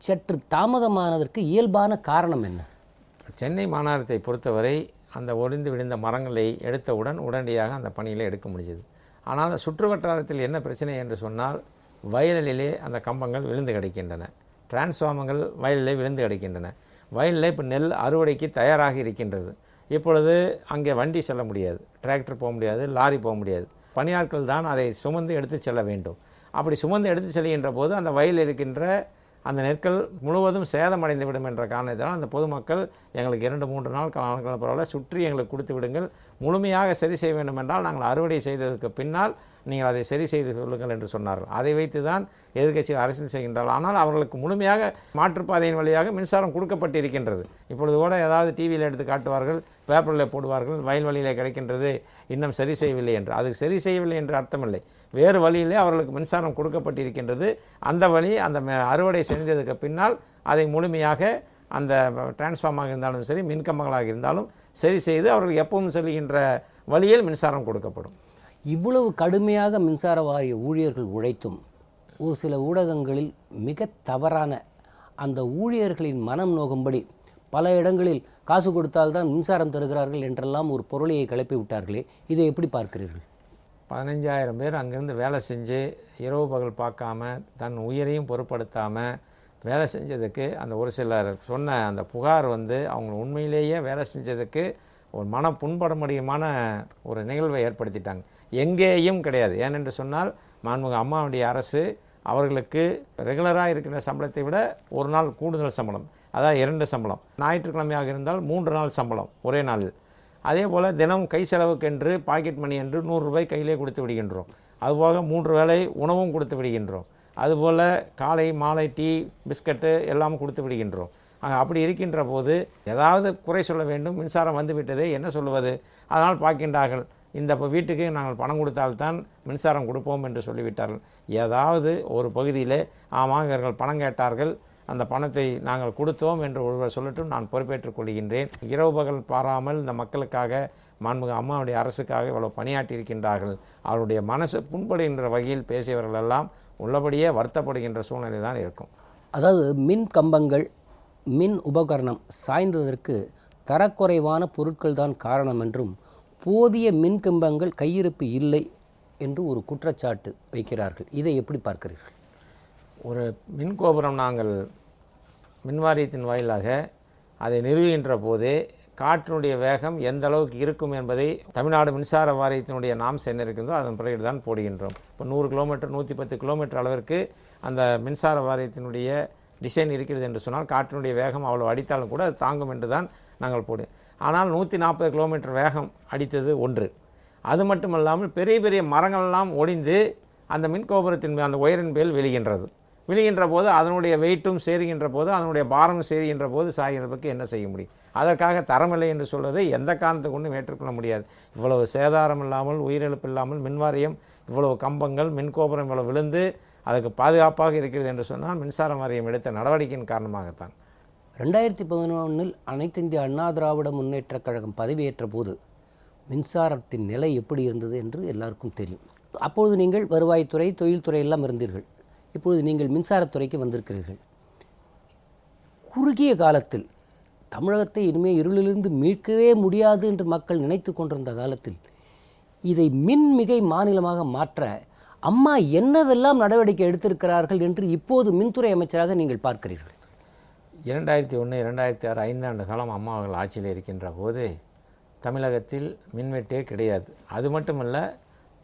சற்று தாமதமானதற்கு இயல்பான காரணம் என்ன? சென்னை மாநகரத்தை பொறுத்தவரை அந்த ஒடிந்து விழுந்த மரங்களை எடுத்தவுடன் உடனடியாக அந்த பணியில் எடுக்க முடிஞ்சது. ஆனால் சுற்று வட்டாரத்தில் என்ன பிரச்சனை என்று சொன்னால், வயலிலே அந்த கம்பங்கள் விழுந்து கிடக்கின்றன, டிரான்ஸ்ஃபார்மர்கள் வயலிலே விழுந்து கிடக்கின்றன. வயலில் இப்போ நெல் அறுவடைக்கு தயாராக இருக்கின்றது. இப்பொழுது அங்கே வண்டி செல்ல முடியாது, டிராக்டர் போக முடியாது, லாரி போக முடியாது. பணியாட்கள் தான் அதை சுமந்து எடுத்து செல்ல வேண்டும். அப்படி சுமந்து எடுத்து செல்கின்ற போது அந்த வயலில் இருக்கின்ற அந்த நெற்கள் முழுவதும் சேதமடைந்து விடும் என்ற காரணத்தினால் அந்த பொதுமக்கள் எங்களுக்கு 2-3 நாள் காலங்கள் பரவாயில்ல, சுற்றி எங்களுக்கு கொடுத்து விடுங்கள், முழுமையாக சரி செய்ய வேண்டும் என்றால் நாங்கள் அறுவடை செய்ததற்கு பின்னால் நீங்கள் அதை சரி செய்து கொள்ளுங்கள் என்று சொன்னார்கள். அதை வைத்து தான் எதிர்க்கட்சிகள் அரசியல் செய்கின்றார்கள். ஆனால் அவர்களுக்கு முழுமையாக மாற்றுப்பாதையின் வழியாக மின்சாரம் கொடுக்கப்பட்டு இருக்கின்றது. இப்பொழுது கூட ஏதாவது டிவியில் எடுத்து காட்டுவார்கள், பேப்பரில் போடுவார்கள், வயல்வெளியிலே கிடைக்கின்றது, இன்னும் சரி செய்யவில்லை என்று. அது சரி செய்யவில்லை என்று அர்த்தமில்லை, வேறு வழியிலே அவர்களுக்கு மின்சாரம் கொடுக்கப்பட்டிருக்கின்றது. அந்த வழி அந்த அறுவடை செஞ்சதுக்கு பின்னால் அதை முழுமையாக அந்த டிரான்ஸ்ஃபார்மாக இருந்தாலும் சரி, மின்கம்பங்களாக இருந்தாலும் சரி செய்து அவர்கள் எப்பவும் செல்கின்ற வழியில் மின்சாரம் கொடுக்கப்படும். இவ்வளவு கடுமையாக மின்சார வாரிய ஊழியர்கள் உழைத்தும் ஒரு சில ஊடகங்களில் மிக தவறான அந்த ஊழியர்களின் மனம் நோகும்படி பல இடங்களில் காசு கொடுத்தால்தான் மின்சாரம் தருகிறார்கள் என்றெல்லாம் ஒரு பொருளையை கிளப்பி விட்டார்களே, இதை எப்படி பார்க்கிறீர்கள்? 15,000 பேர் அங்கேருந்து வேலை செஞ்சு இரவு பகல் பார்க்காம தன் உயிரையும் பொருட்படுத்தாமல் வேலை செஞ்சதுக்கு அந்த ஒரு சிலர் சொன்ன அந்த புகார் வந்து அவங்க உண்மையிலேயே வேலை செஞ்சதுக்கு ஒரு மன புண்படமுடியமான ஒரு நிகழ்வை ஏற்படுத்திட்டாங்க. எங்கேயும் கிடையாது. ஏனென்று சொன்னால் மாண்புமிகு அம்மாவுடைய அரசு அவர்களுக்கு ரெகுலராக இருக்கிற சம்பளத்தை விட ஒரு நாள் கூடுதல் சம்பளம், அதாவது 2 சம்பளம், ஞாயிற்றுக்கிழமையாக இருந்தால் 3 நாள் சம்பளம் ஒரே நாளில். அதே போல் தினம் கை செலவுக்கென்று பாக்கெட் மணி என்று 100 ரூபாய் கையிலே கொடுத்து விடுகின்றோம். அதுபோக 3 வேளை உணவும் கொடுத்து விடுகின்றோம். அதுபோல் காலை மாலை டீ பிஸ்கட்டு எல்லாம் கொடுத்து விடுகின்றோம். அப்படி இருக்கின்ற போது ஏதாவது குறை சொல்ல வேண்டும், மின்சாரம் வந்து விட்டதே என்ன சொல்லுவது, அதனால் பார்க்கின்றார்கள் இந்த வீட்டுக்கு நாங்கள் பணம் கொடுத்தால்தான் மின்சாரம் கொடுப்போம் என்று சொல்லிவிட்டார்கள். ஏதாவது ஒரு பகுதியிலே ஆமாம் இவர்கள் பணம் கேட்டார்கள், அந்த பணத்தை நாங்கள் கொடுத்தோம் என்று ஒருவர் சொல்லட்டும், நான் பொறுப்பேற்றுக் கொள்கின்றேன். இரவு பகல் பாராமல் இந்த மக்களுக்காக மாண்புமிகு அம்மாவுடைய அரசுக்காக இவ்வளவு பணியாற்றி இருக்கின்றார்கள். அவருடைய மனசு புண்படுகின்ற வகையில் பேசியவர்கள் எல்லாம் உள்ளபடியே வருத்தப்படுகின்ற சூழ்நிலை தான் இருக்கும். அதாவது மின் கம்பங்கள் மின் உபகரணம் சாய்ந்ததற்கு தரக்குறைவான பொருட்கள் தான் காரணம் என்றும் போதிய மின் கம்பங்கள் கையிருப்பு இல்லை என்று ஒரு குற்றச்சாட்டு வைக்கிறார்கள். இதை எப்படி பார்க்கிறீர்கள்? ஒரு மின் கோபுரம் நாங்கள் மின்வாரியத்தின் வாயிலாக அதை நிறுவுகின்ற போதே காற்றினுடைய வேகம் எந்த அளவுக்கு இருக்கும் என்பதை தமிழ்நாடு மின்சார வாரியத்தினுடைய நாம்ஸ் என்ன இருக்கின்றோ அதன் பிறகு தான் போடுகின்றோம். இப்போ 100 கிலோமீட்டர் 110 கிலோமீட்டர் அளவிற்கு அந்த மின்சார வாரியத்தினுடைய டிசைன் இருக்கிறது என்று சொன்னால் காற்றினுடைய வேகம் அவ்வளோ அடித்தாலும் கூட அது தாங்கும் என்று தான் நாங்கள் போடுவோம். ஆனால் 140 கிலோமீட்டர் வேகம் அடித்தது ஒன்று. அது மட்டுமல்லாமல் பெரிய பெரிய மரங்களெல்லாம் ஒடிந்து அந்த மின் கோபுரத்தின் அந்த ஒயரின் மேல் விழுகின்ற போது அதனுடைய வெயிட்டும் சேருகின்ற போது அதனுடைய பாரமும் சேருகின்ற போது சாகிறதுக்கு என்ன செய்ய முடியும்? அதற்காக தரமில்லை என்று சொல்வதை எந்த காரணத்தை கொண்டும் ஏற்றுக்கொள்ள முடியாது. இவ்வளவு சேதாரம் இல்லாமல், உயிரிழப்பு இல்லாமல் மின்வாரியம் இவ்வளவு கம்பங்கள் மின் கோபுரம் இவ்வளவு விழுந்து அதுக்கு பாதுகாப்பாக இருக்கிறது என்று சொன்னால் மின்சார வாரியம் எடுத்த நடவடிக்கையின் காரணமாகத்தான். 2011 அனைத்து இந்திய அண்ணா திராவிட முன்னேற்றக் கழகம் பதவியேற்ற போது மின்சாரத்தின் நிலை எப்படி இருந்தது என்று எல்லாருக்கும் தெரியும். அப்பொழுது நீங்கள் வருவாய்த்துறை, தொழில்துறை எல்லாம் இருந்தீர்கள். இப்பொழுது நீங்கள் மின்சாரத்துறைக்கு வந்திருக்கிறீர்கள். குறுகிய காலத்தில் தமிழகத்தை இனிமேல் இருளிலிருந்து மீட்கவே முடியாது என்று மக்கள் நினைத்து கொண்டிருந்த காலத்தில் இதை மின்மிகை மாநிலமாக மாற்ற அம்மா என்னவெல்லாம் நடவடிக்கை எடுத்திருக்கிறார்கள் என்று இப்போது மின்துறை அமைச்சராக நீங்கள் பார்க்கிறீர்கள்? 2001, 2006 5 காலம் அம்மா அவர்கள் ஆட்சியில் இருக்கின்ற போது தமிழகத்தில் மின்வெட்டே கிடையாது. அது மட்டுமல்ல,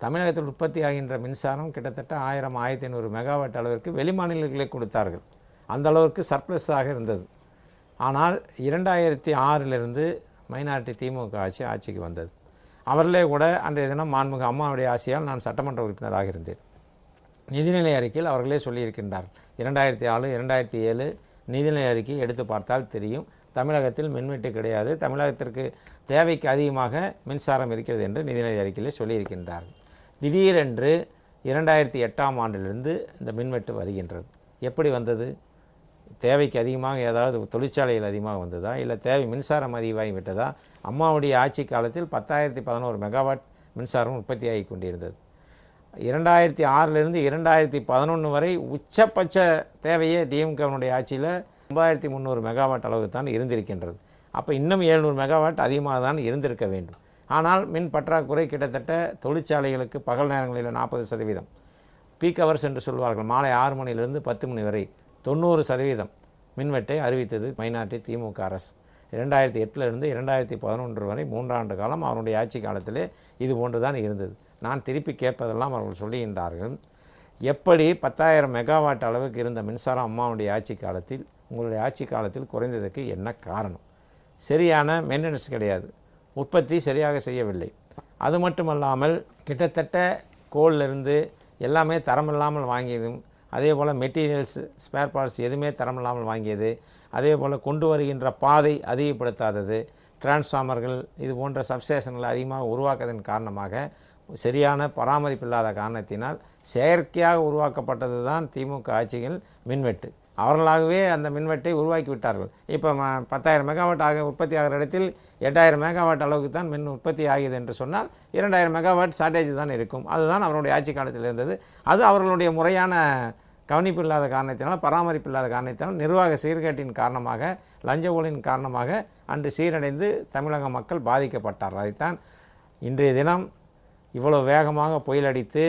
தமிழகத்தில் உற்பத்தி ஆகின்ற மின்சாரம் கிட்டத்தட்ட 1000-1500 மெகாவாட் அளவிற்கு வெளி மாநிலங்களே கொடுத்தார்கள். அந்த அளவிற்கு சர்ப்ளஸாக இருந்தது. ஆனால் 2006 மைனாரிட்டி திமுக ஆட்சிக்கு வந்தது. அவர்களே கூட அன்றைய தினம் மாண்புமிகு அம்மாவுடைய ஆசையால் நான் சட்டமன்ற உறுப்பினராக இருந்தேன். நிதிநிலை அறிக்கையில் அவர்களே சொல்லியிருக்கின்றார். 2006, 2007 நிதிநிலை அறிக்கை எடுத்து பார்த்தால் தெரியும், தமிழகத்தில் மின்வெட்டு கிடையாது, தமிழகத்திற்கு தேவைக்கு அதிகமாக மின்சாரம் இருக்கிறது என்று நிதிநிலை அறிக்கையிலே சொல்லியிருக்கின்றார்கள். திடீரென்று 2008 இந்த மின்வெட்டு வருகின்றது. எப்படி வந்தது? தேவைக்கு அதிகமாக ஏதாவது தொழிற்சாலைகள் அதிகமாக வந்ததா, இல்லை தேவை மின்சாரம் அதிகமாகி விட்டதா? அம்மாவுடைய ஆட்சி காலத்தில் 10,011 மெகாவாட் மின்சாரம் உற்பத்தி ஆகி கொண்டிருந்தது. 2006 2011 வரை உச்சபட்ச தேவையே டிஎம்கேனுடைய ஆட்சியில் 9300 மெகாவாட் அளவு தான் இருந்திருக்கின்றது. அப்போ இன்னும் 700 மெகாவாட் அதிகமாக தான் இருந்திருக்க வேண்டும். ஆனால் மின் பற்றாக்குறை கிட்டத்தட்ட தொழிற்சாலைகளுக்கு பகல் நேரங்களில் 40%, பீக் ஹவர்ஸ் என்று சொல்வார்கள், மாலை 6 மணியிலிருந்து 10 மணி வரை 90% மின்வெட்டை அறிவித்தது மைனாரிட்டி திமுக அரசு. 2008 2011 வரை 3 ஆண்டு காலம் அவருடைய ஆட்சி காலத்திலே இது போன்று தான் இருந்தது. நான் திருப்பி கேட்பதெல்லாம் அவர்கள் சொல்லுகின்றார்கள், எப்படி 10,000 மெகாவாட் அளவுக்கு இருந்த மின்சாரம் அம்மாவுடைய ஆட்சி காலத்தில் உங்களுடைய ஆட்சி காலத்தில் குறைந்ததுக்கு என்ன காரணம்? சரியான மெயின்டெனன்ஸ் கிடையாது, உற்பத்தி சரியாக செய்யவில்லை. அது மட்டுமல்லாமல் கிட்டத்தட்ட கோல்லிருந்து எல்லாமே தரமில்லாமல் வாங்கியதும், அதே போல் மெட்டீரியல்ஸ் ஸ்பேர் பார்ட்ஸ் எதுவுமே தரமில்லாமல் வாங்கியது, அதே போல் கொண்டு வருகின்ற பாதை அதிகப்படுத்தாதது, டிரான்ஸ்ஃபார்மர்கள் இது போன்ற சப்ஸ்டேஷன்களை அதிகமாக உருவாக்குவதன் காரணமாக சரியான பராமரிப்பு இல்லாத காரணத்தினால் செயற்கையாக உருவாக்கப்பட்டது தான் திமுக ஆட்சிகள் மின்வெட்டு. அவர்களாகவே அந்த மின்வெட்டை உருவாக்கி விட்டார்கள். இப்போ 10,000 மெகாவாட் உற்பத்தி ஆகிற இடத்தில் 8,000 மெகாவாட் அளவுக்கு தான் மின் உற்பத்தி ஆகியது என்று சொன்னால் 2,000 மெகாவாட் ஷார்ட்டேஜ் தான் இருக்கும். அதுதான் அவருடைய ஆட்சி காலத்தில் இருந்தது. அது அவர்களுடைய முறையான கவனிப்பு இல்லாத காரணத்தினால், பராமரிப்பு இல்லாத காரணத்தினால், நிர்வாக சீர்கேட்டின் காரணமாக, லஞ்ச ஊழலின் காரணமாக அன்று சீரடைந்து தமிழக மக்கள் பாதிக்கப்பட்டார். அதைத்தான் இன்றைய தினம் இவ்வளோ வேகமாக புயல் அடித்து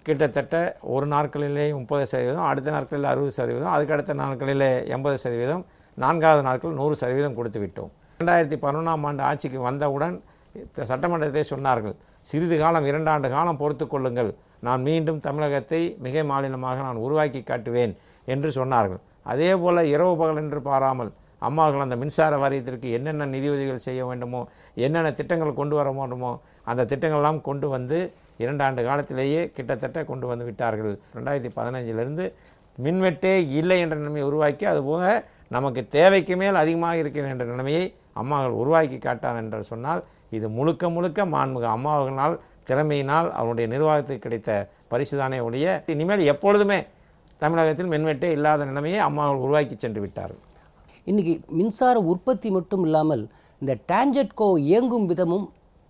கிட்டத்தட்ட ஒரு நாட்களிலே 30%, அடுத்த நாட்களில் 60%, அதுக்கு அடுத்த நாட்களில் 80%, 4வது நாட்கள் 100% கொடுத்து விட்டோம். 2011 ஆட்சிக்கு வந்தவுடன் சட்டமன்றத்தை சொன்னார்கள், சிறிது காலம் 2 ஆண்டு காலம் பொறுத்து கொள்ளுங்கள், நான் மீண்டும் தமிழகத்தை மிகை மாநிலமாக நான் உருவாக்கி காட்டுவேன் என்று சொன்னார்கள். அதே போல் இரவு பகல் என்று பாராமல் அம்மாவர்கள் அந்த மின்சார வாரியத்திற்கு என்னென்ன நிதியுதவிகள் செய்ய வேண்டுமோ, என்னென்ன திட்டங்கள் கொண்டு வர வேண்டுமோ அந்த திட்டங்கள்லாம் கொண்டு வந்து 2 ஆண்டு காலத்திலேயே கிட்டத்தட்ட கொண்டு வந்து விட்டார்கள். 2015 மின்வெட்டே இல்லை என்ற நிலைமையை உருவாக்கி, அதுபோக நமக்கு தேவைக்கு மேல் அதிகமாக இருக்கிற என்ற நிலைமையை அம்மாவர்கள் உருவாக்கி காட்டார் என்று சொன்னால், இது முழுக்க முழுக்க மாண்புமிகு அம்மாவர்களால், திறமையினால், அவருடைய நிர்வாகத்துக்கு கிடைத்த பரிசுதானே ஒழிய இனிமேல் எப்பொழுதுமே தமிழகத்தில் மின்வெட்டே இல்லாத நிலைமையை அம்மாவர்கள் உருவாக்கி சென்று விட்டார்கள். இன்றைக்கி மின்சார உற்பத்தி மட்டும் இல்லாமல் இந்த டான்ஜெட்கோ இயங்கும் விதமும்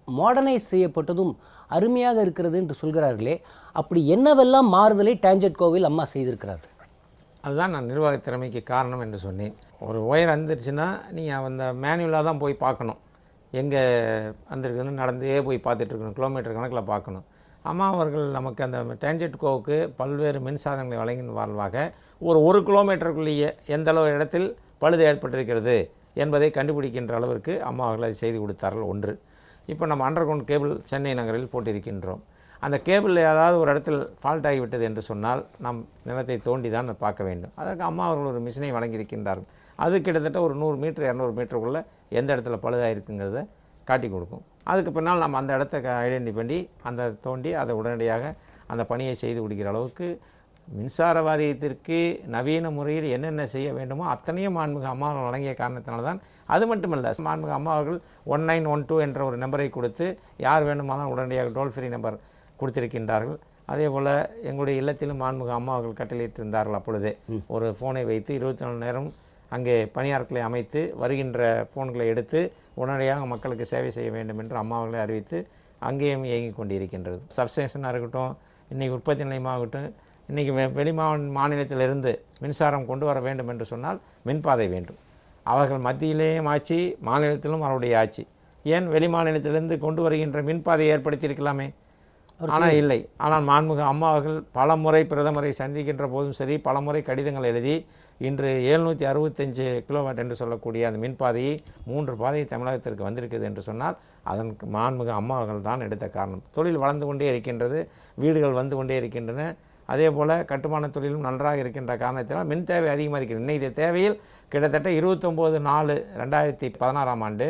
மாடர்னைஸ் செய்யப்பட்டதும் அருமையாக இருக்கிறது என்று சொல்கிறார்களே, அப்படி என்னவெல்லாம் மாறுதலை டான்ஜெட்கோவில் அம்மா செய்திருக்கிறார்கள்? அதுதான் நான் நிர்வாக திறமைக்கு காரணம் என்று சொன்னேன். ஒரு ஒயர் வந்துருச்சுன்னா நீங்கள் அந்த மேனுவலாக தான் போய் பார்க்கணும், எங்கே வந்திருக்குன்னு நடந்தே போய் பார்த்துட்ருக்கணும், கிலோமீட்டர் கணக்கில் பார்க்கணும். அம்மா அவர்கள் நமக்கு அந்த டான்ஜெட்கோவுக்கு பல்வேறு மின்சாதனங்களை வழங்கின வாழ்வாக ஒரு கிலோமீட்டருக்குள்ளேயே எந்தளவு இடத்தில் பழுது ஏற்பட்டிருக்கிறது என்பதை கண்டுபிடிக்கின்ற அளவிற்கு அம்மா அவர்கள் அதை செய்து கொடுத்தார்கள். ஒன்று, இப்போ நம்ம அண்டர் கிரவுண்ட் கேபிள் சென்னை நகரில் போட்டிருக்கின்றோம். அந்த கேபிளில் ஏதாவது ஒரு இடத்தில் ஃபால்ட் ஆகிவிட்டது என்று சொன்னால் நாம் நிலத்தை தோண்டி தான் பார்க்க வேண்டும். அதற்கு அம்மா அவர்கள் ஒரு மிஷினை வழங்கியிருக்கின்றார்கள். அது கிட்டத்தட்ட ஒரு 100 மீட்டர் 200 மீட்டருக்குள்ளே எந்த இடத்துல பழுதாயிருக்குங்கிறத காட்டி கொடுக்கும். அதுக்கு பின்னால் நம்ம அந்த இடத்த ஐடென்டி பண்ணி அந்த தோண்டி அதை உடனடியாக அந்த பணியை செய்து கொடுக்கிற அளவுக்கு மின்சார வாரியத்திற்கு நவீன முறையில் என்னென்ன செய்ய வேண்டுமோ அத்தனையும் மாண்புமிகு அம்மா அவர்கள் வழங்கிய காரணத்தினால தான். அது மட்டுமல்ல, மாண்புமிகு அம்மா அவர்கள் 1912 என்ற ஒரு நம்பரை கொடுத்து யார் வேண்டுமானால் உடனடியாக டோல் ஃப்ரீ நம்பர் கொடுத்திருக்கின்றார்கள். அதே போல் எங்களுடைய இல்லத்திலும் மாண்புமிகு அம்மா அவர்கள் கட்டளையிட்டிருந்தார்கள். அப்பொழுதே ஒரு ஃபோனை வைத்து 24 மணி நேரம் அங்கே பணியாட்களை அமைத்து வருகின்ற ஃபோன்களை எடுத்து உடனடியாக மக்களுக்கு சேவை செய்ய வேண்டும் என்று அம்மா அவர்களை அறிவித்து அங்கேயும் இயங்கி கொண்டிருக்கின்றது. சப்ஸ்டேஷனாக இருக்கட்டும், இன்றைக்கி உற்பத்தி நிலையமாகட்டும், இன்றைக்கி வெளி மாநிலத்திலிருந்து மின்சாரம் கொண்டு வர வேண்டும் என்று சொன்னால் மின்பாதை வேண்டும். அவர்கள் மத்தியிலேயும் ஆட்சி, மாநிலத்திலும் அவருடைய ஆட்சி. ஏன் வெளி மாநிலத்திலிருந்து கொண்டு வருகின்ற மின்பாதையை ஏற்படுத்தியிருக்கலாமே, ஆனால் இல்லை. ஆனால் மாண்புமிகு அம்மா அவர்கள் பல முறை பிரதமரை சந்திக்கின்ற போதும் சரி, பல முறை கடிதங்கள் எழுதி இன்று 765 கிலோவாட் என்று சொல்லக்கூடிய அந்த மின்பாதையை 3 பாதை தமிழகத்திற்கு வந்திருக்குது என்று சொன்னால் அதற்கு மாண்புமிகு அம்மா அவர்கள் தான் எடுத்த காரணம். தொழில் வளர்ந்து கொண்டே இருக்கின்றது, வீடுகள் வந்து கொண்டே இருக்கின்றன. அதே போல் கட்டுமான தொழிலும் நன்றாக இருக்கின்ற காரணத்தினால் மின் தேவை அதிகமாக இருக்கிறது. இன்றைய தேவையில் கிட்டத்தட்ட 29/4/2016 ஆண்டு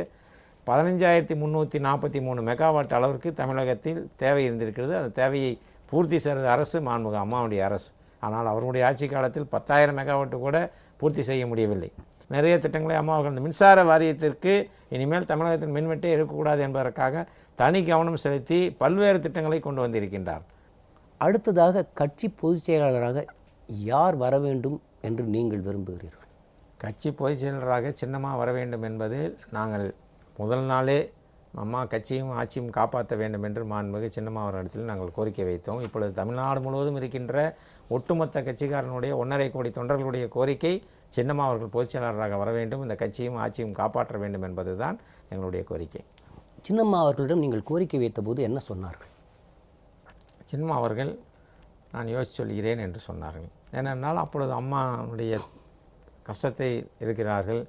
15,343 மெகாவாட் அளவிற்கு தமிழகத்தில் தேவை இருந்திருக்கிறது. அந்த தேவையை பூர்த்தி செய்த அரசு மாண்புமிகு அம்மாவுடைய அரசு. ஆனால் அவருடைய ஆட்சி காலத்தில் 10,000 மெகாவாட்டு கூட பூர்த்தி செய்ய முடியவில்லை. நிறைய திட்டங்களை அம்மா அவர்கள் இந்த மின்சார வாரியத்திற்கு இனிமேல் தமிழகத்தில் மின்வெட்டே இருக்கக்கூடாது என்பதற்காக தனி கவனம் செலுத்தி பல்வேறு திட்டங்களை கொண்டு வந்திருக்கின்றார். அடுத்ததாக கட்சி பொதுச் செயலாளராக யார் வர வேண்டும் என்று நீங்கள் விரும்புகிறீர்கள்? கட்சி பொதுச் செயலராக சின்னமாக வர வேண்டும் என்பதில் நாங்கள் முதல் நாளே அம்மா கட்சியும் ஆட்சியும் காப்பாற்ற வேண்டும் என்று மாண்புமிகு சின்னம்மா அவர்களிடத்தில் நாங்கள் கோரிக்கை வைத்தோம். இப்பொழுது தமிழ்நாடு முழுவதும் இருக்கின்ற ஒட்டுமொத்த கட்சிக்காரனுடைய 1.5 கோடி தொண்டர்களுடைய கோரிக்கை சின்னம்மா அவர்கள் பொதுச் செயலாளராக வர வேண்டும், இந்த கட்சியும் ஆட்சியும் காப்பாற்ற வேண்டும் என்பது தான் எங்களுடைய கோரிக்கை. சின்னம்மா அவர்களிடம் நீங்கள் கோரிக்கை வைத்தபோது என்ன சொன்னார்கள்? சின்னம்மா அவர்கள் நான் யோசித்து சொல்கிறேன் என்று சொன்னார்கள். ஏனென்றால் அப்பொழுது அம்மாவுடைய கஷ்டத்தை இருக்கிறார்கள்.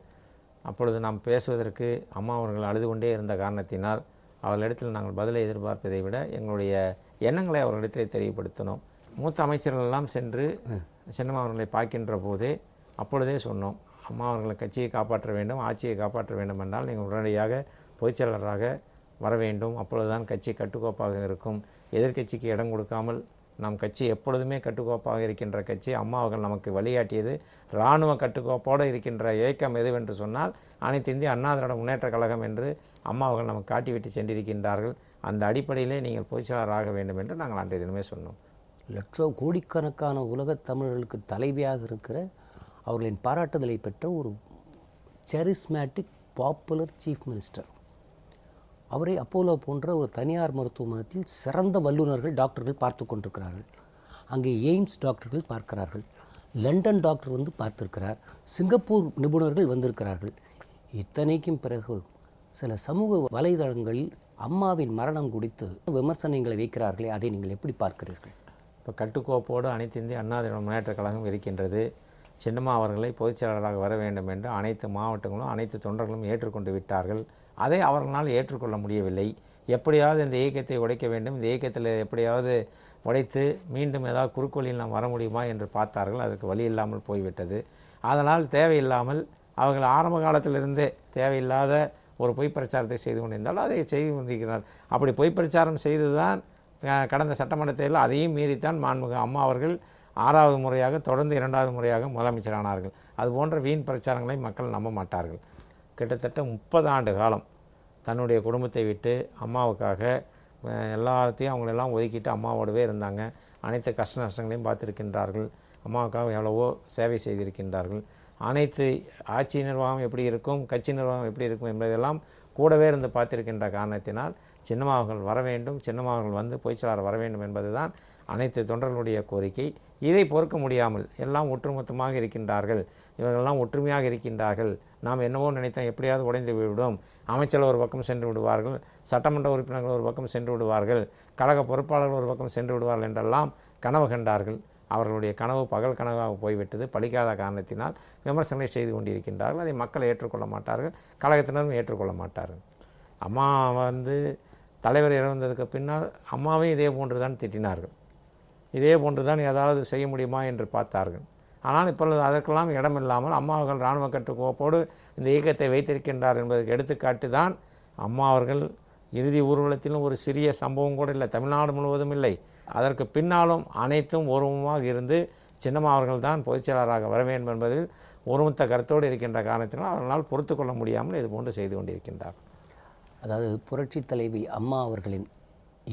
அப்பொழுது நாம் பேசுவதற்கு அம்மா அவர்கள் அழுது கொண்டே இருந்த காரணத்தினால் அவர்களிடத்தில் நாங்கள் பதிலை எதிர்பார்ப்பதை விட எங்களுடைய எண்ணங்களை அவர்களிடத்தில் தெரியப்படுத்தினோம். மூத்த அமைச்சர்களெல்லாம் சென்று சின்னம்மா அவர்களை பார்க்கின்ற போதே அப்பொழுதே சொன்னோம், அம்மா அவர்களை கட்சியை காப்பாற்ற வேண்டும், ஆட்சியை காப்பாற்ற வேண்டும் என்றால் நீங்கள் உடனடியாக பொதுச்செயலாளராக வர வேண்டும். அப்பொழுதுதான் கட்சி கட்டுக்கோப்பாக இருக்கும். எதிர்க்கட்சிக்கு இடம் கொடுக்காமல் நம் கட்சி எப்பொழுதுமே கட்டுக்கோப்பாக இருக்கின்ற கட்சி. அம்மா அவர்கள் நமக்கு வழிகாட்டியது இராணுவ கட்டுக்கோப்போடு இருக்கின்ற இயக்கம் எதுவென்று சொன்னால் அனைத்து இந்திய அண்ணா திராவிட முன்னேற்ற கழகம் என்று அம்மா அவர்கள் நமக்கு காட்டிவிட்டு சென்றிருக்கின்றார்கள். அந்த அடிப்படையிலே நீங்கள் பொதுச்செயலாளராக வேண்டும் என்று நாங்கள் அன்றைய தினமே சொன்னோம். லட்சம் கோடிக்கணக்கான உலகத் தமிழர்களுக்கு தலைவியாக இருக்கிற அவர்களின் பாராட்டுதலை பெற்ற ஒரு செரிஸ்மேட்டிக் பாப்புலர் சீஃப் மினிஸ்டர். அவரை அப்போலோ போன்ற ஒரு தனியார் மருத்துவமனையில் சிறந்த வல்லுநர்கள் டாக்டர்கள் பார்த்து கொண்டிருக்கிறார்கள். அங்கே எய்ம்ஸ் டாக்டர்கள் பார்க்கிறார்கள், லண்டன் டாக்டர் வந்து பார்த்திருக்கிறார், சிங்கப்பூர் நிபுணர்கள் வந்திருக்கிறார்கள். இத்தனைக்கும் பிறகு சில சமூக வலைதளங்களில் அம்மாவின் மரணம் குறித்து விமர்சனங்களை வைக்கிறார்களே, அதை நீங்கள் எப்படி பார்க்கிறீர்கள்? இப்போ கட்டுக்கோப்போடு அனைத்து இந்திய அண்ணா திராவிட முன்னேற்ற கழகம் இருக்கின்றது. சின்னம்மா அவர்களை பொதுச்செயலாளராக வர வேண்டும் என்று அனைத்து மாவட்டங்களும் அனைத்து தொண்டர்களும் ஏற்றுக்கொண்டு விட்டார்கள். அதை அவர்களால் ஏற்றுக்கொள்ள முடியவில்லை. எப்படியாவது இந்த இயக்கத்தை உடைக்க வேண்டும், இந்த இயக்கத்தில் எப்படியாவது உடைத்து மீண்டும் ஏதாவது குறுக்கோளில் நாம் வர முடியுமா என்று பார்த்தார்கள். அதற்கு வழி இல்லாமல் போய்விட்டது. அதனால் தேவையில்லாமல் அவர்கள் ஆரம்ப காலத்திலிருந்தே தேவையில்லாத ஒரு பொய் பிரச்சாரத்தை செய்து கொண்டிருந்தால் அதை செய்து கொண்டிருக்கிறார். அப்படி பொய் பிரச்சாரம் செய்து தான் கடந்த சட்டமன்ற தேர்தலில் அதையும் மீறித்தான் மாண்புமிகு அம்மா அவர்கள் 6வது முறையாக தொடர்ந்து 2வது முறையாக முதலமைச்சரானார்கள். அதுபோன்ற வீண் பிரச்சாரங்களை மக்கள் நம்ப மாட்டார்கள். கிட்டத்தட்ட 30 ஆண்டு காலம் தன்னுடைய குடும்பத்தை விட்டு அம்மாவுக்காக எல்லாத்தையும் அவங்களெல்லாம் ஒதுக்கிட்டு அம்மாவோடவே இருந்தாங்க. அனைத்து கஷ்ட நஷ்டங்களையும் பார்த்துருக்கின்றார்கள். அம்மாவுக்காக எவ்வளவோ சேவை செய்திருக்கின்றார்கள். அனைத்து ஆட்சி நிர்வாகம் எப்படி இருக்கும், கட்சி நிர்வாகம் எப்படி இருக்கும் என்பதெல்லாம் கூடவே இருந்து பார்த்திருக்கின்ற காரணத்தினால் சின்னம்மா அவர்கள் வர வேண்டும், சின்னம்மா அவர்கள் வந்து பொதுச்செயலாளர் வர வேண்டும் என்பது தான் அனைத்து தொண்டர்களுடைய கோரிக்கை. இதை பொறுக்க முடியாமல் எல்லாம் ஒட்டுமொத்தமாக இருக்கின்றார்கள், இவர்களெல்லாம் ஒற்றுமையாக இருக்கின்றார்கள், நாம் என்னவோ நினைத்தோம் எப்படியாவது உடைந்து விடும், அமைச்சர்கள் ஒரு பக்கம் சென்று விடுவார்கள், சட்டமன்ற உறுப்பினர்கள் ஒரு பக்கம் சென்று விடுவார்கள், கழக பொறுப்பாளர்கள் ஒரு பக்கம் சென்று விடுவார்கள் என்றெல்லாம் கனவு கண்டார்கள். அவர்களுடைய கனவு பகல் கனவாக போய்விட்டது. பலிக்காத காரணத்தினால் விமர்சனங்களை செய்து கொண்டிருக்கின்றார்கள். அதை மக்கள் ஏற்றுக்கொள்ள மாட்டார்கள், கழகத்தினரும் ஏற்றுக்கொள்ள மாட்டார்கள். அம்மா வந்து தலைவர் இறந்ததுக்கு பின்னால் அம்மாவையும் இதே போன்று தான் திட்டினார்கள். இதே போன்று தான் ஏதாவது செய்ய முடியுமா என்று பார்த்தார்கள். ஆனால் இப்பொழுது அதற்கெல்லாம் இடமில்லாமல் அம்மா அவர்கள் இராணுவ கட்டுக்கோப்போடு இந்த இயக்கத்தை வைத்திருக்கின்றார் என்பதற்கு எடுத்துக்காட்டு தான் அம்மா அவர்கள் இறுதி ஊர்வலத்திலும் ஒரு சிறிய சம்பவம் கூட இல்லை, தமிழ்நாடு முழுவதும் இல்லை. அதற்கு பின்னாலும் அனைத்தும் ஒருமுகமாக இருந்து சின்னம்மா அவர்கள் தான் பொதுச்செயலாளராக வர வேண்டும் என்பதில் ஒருமித்த கருத்தோடு இருக்கின்ற காரணத்தினால் அவர்களால் பொறுத்து கொள்ள முடியாமல் இது போன்று செய்து கொண்டிருக்கின்றார். அதாவது புரட்சித் தலைவி அம்மா அவர்களின்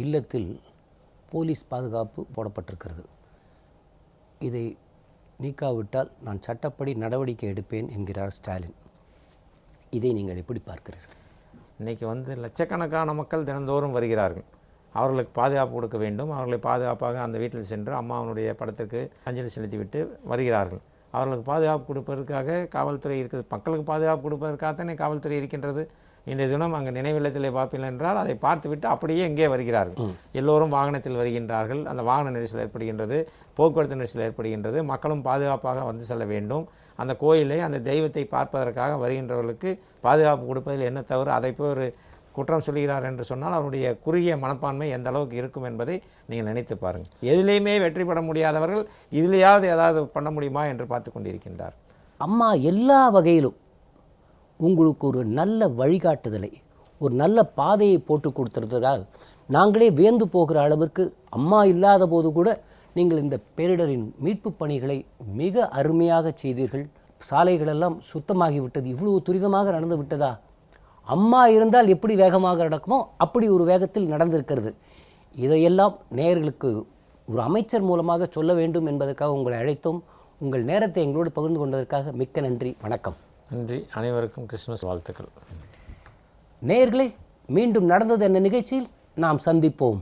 இல்லத்தில் போலீஸ் பாதுகாப்பு போடப்பட்டிருக்கிறது. இதை நீக்காவிட்டால் நான் சட்டப்படி நடவடிக்கை எடுப்பேன் என்கிறார் ஸ்டாலின். இதை நீங்கள் எப்படி பார்க்கிறீர்கள்? இன்றைக்கி லட்சக்கணக்கான மக்கள் தினந்தோறும் வருகிறார்கள். அவர்களுக்கு பாதுகாப்பு கொடுக்க வேண்டும். அவர்களை பாதுகாப்பாக அந்த வீட்டில் சென்று அம்மாவனுடைய படத்திற்கு அஞ்சலி செலுத்திவிட்டு வருகிறார்கள். அவர்களுக்கு பாதுகாப்பு கொடுப்பதற்காக காவல்துறை இருக்கிறது. மக்களுக்கு பாதுகாப்பு கொடுப்பதற்காகத்தானே காவல்துறை இருக்கின்றது. இன்றைய தினம் அங்கே நினைவில்லத்திலே பார்ப்பீர்கள் என்றால் அதை பார்த்துவிட்டு அப்படியே இங்கே வருகிறார்கள். எல்லோரும் வாகனத்தில் வருகின்றார்கள். அந்த வாகன நெரிசல் ஏற்படுகின்றது, போக்குவரத்து நெரிசல் ஏற்படுகின்றது. மக்களும் பாதுகாப்பாக வந்து செல்ல வேண்டும். அந்த கோயிலை, அந்த தெய்வத்தை பார்ப்பதற்காக வருகின்றவர்களுக்கு பாதுகாப்பு கொடுப்பதில் என்ன தவறு? அதை போய் ஒரு குற்றம் சொல்கிறார் என்று சொன்னால் அவருடைய குறுகிய மனப்பான்மை எந்த அளவுக்கு இருக்கும் என்பதை நீங்கள் நினைத்து பாருங்கள். எதிலையுமே வெற்றி பெற முடியாதவர்கள் இதிலேயாவது ஏதாவது பண்ண முடியுமா என்று பார்த்து கொண்டிருக்கின்றார். அம்மா எல்லா வகையிலும் உங்களுக்கு ஒரு நல்ல வழிகாட்டுதலை, ஒரு நல்ல பாதையை போட்டு கொடுத்துருந்தால் நாங்களே வியந்து போகிற அளவிற்கு அம்மா இல்லாத போது கூட நீங்கள் இந்த பேரிடரின் மீட்பு பணிகளை மிக அருமையாக செய்தீர்கள். சாலைகளெல்லாம் சுத்தமாகிவிட்டது. இவ்வளவு துரிதமாக நடந்து விட்டதா? அம்மா இருந்தால் எப்படி வேகமாக நடக்குமோ அப்படி ஒரு வேகத்தில் நடந்திருக்கிறது. இதையெல்லாம் நேயர்களுக்கு ஒரு அமைச்சர் மூலமாக சொல்ல வேண்டும் என்பதற்காக உங்களை அழைத்தோம். உங்கள் நேரத்தை எங்களோடு பகிர்ந்து கொண்டதற்காக மிக்க நன்றி. வணக்கம். நன்றி. அனைவருக்கும் கிறிஸ்துமஸ் வாழ்த்துக்கள். நேயர்களே, மீண்டும் நடந்தது என்ன நிகழ்ச்சியில் நாம் சந்திப்போம்.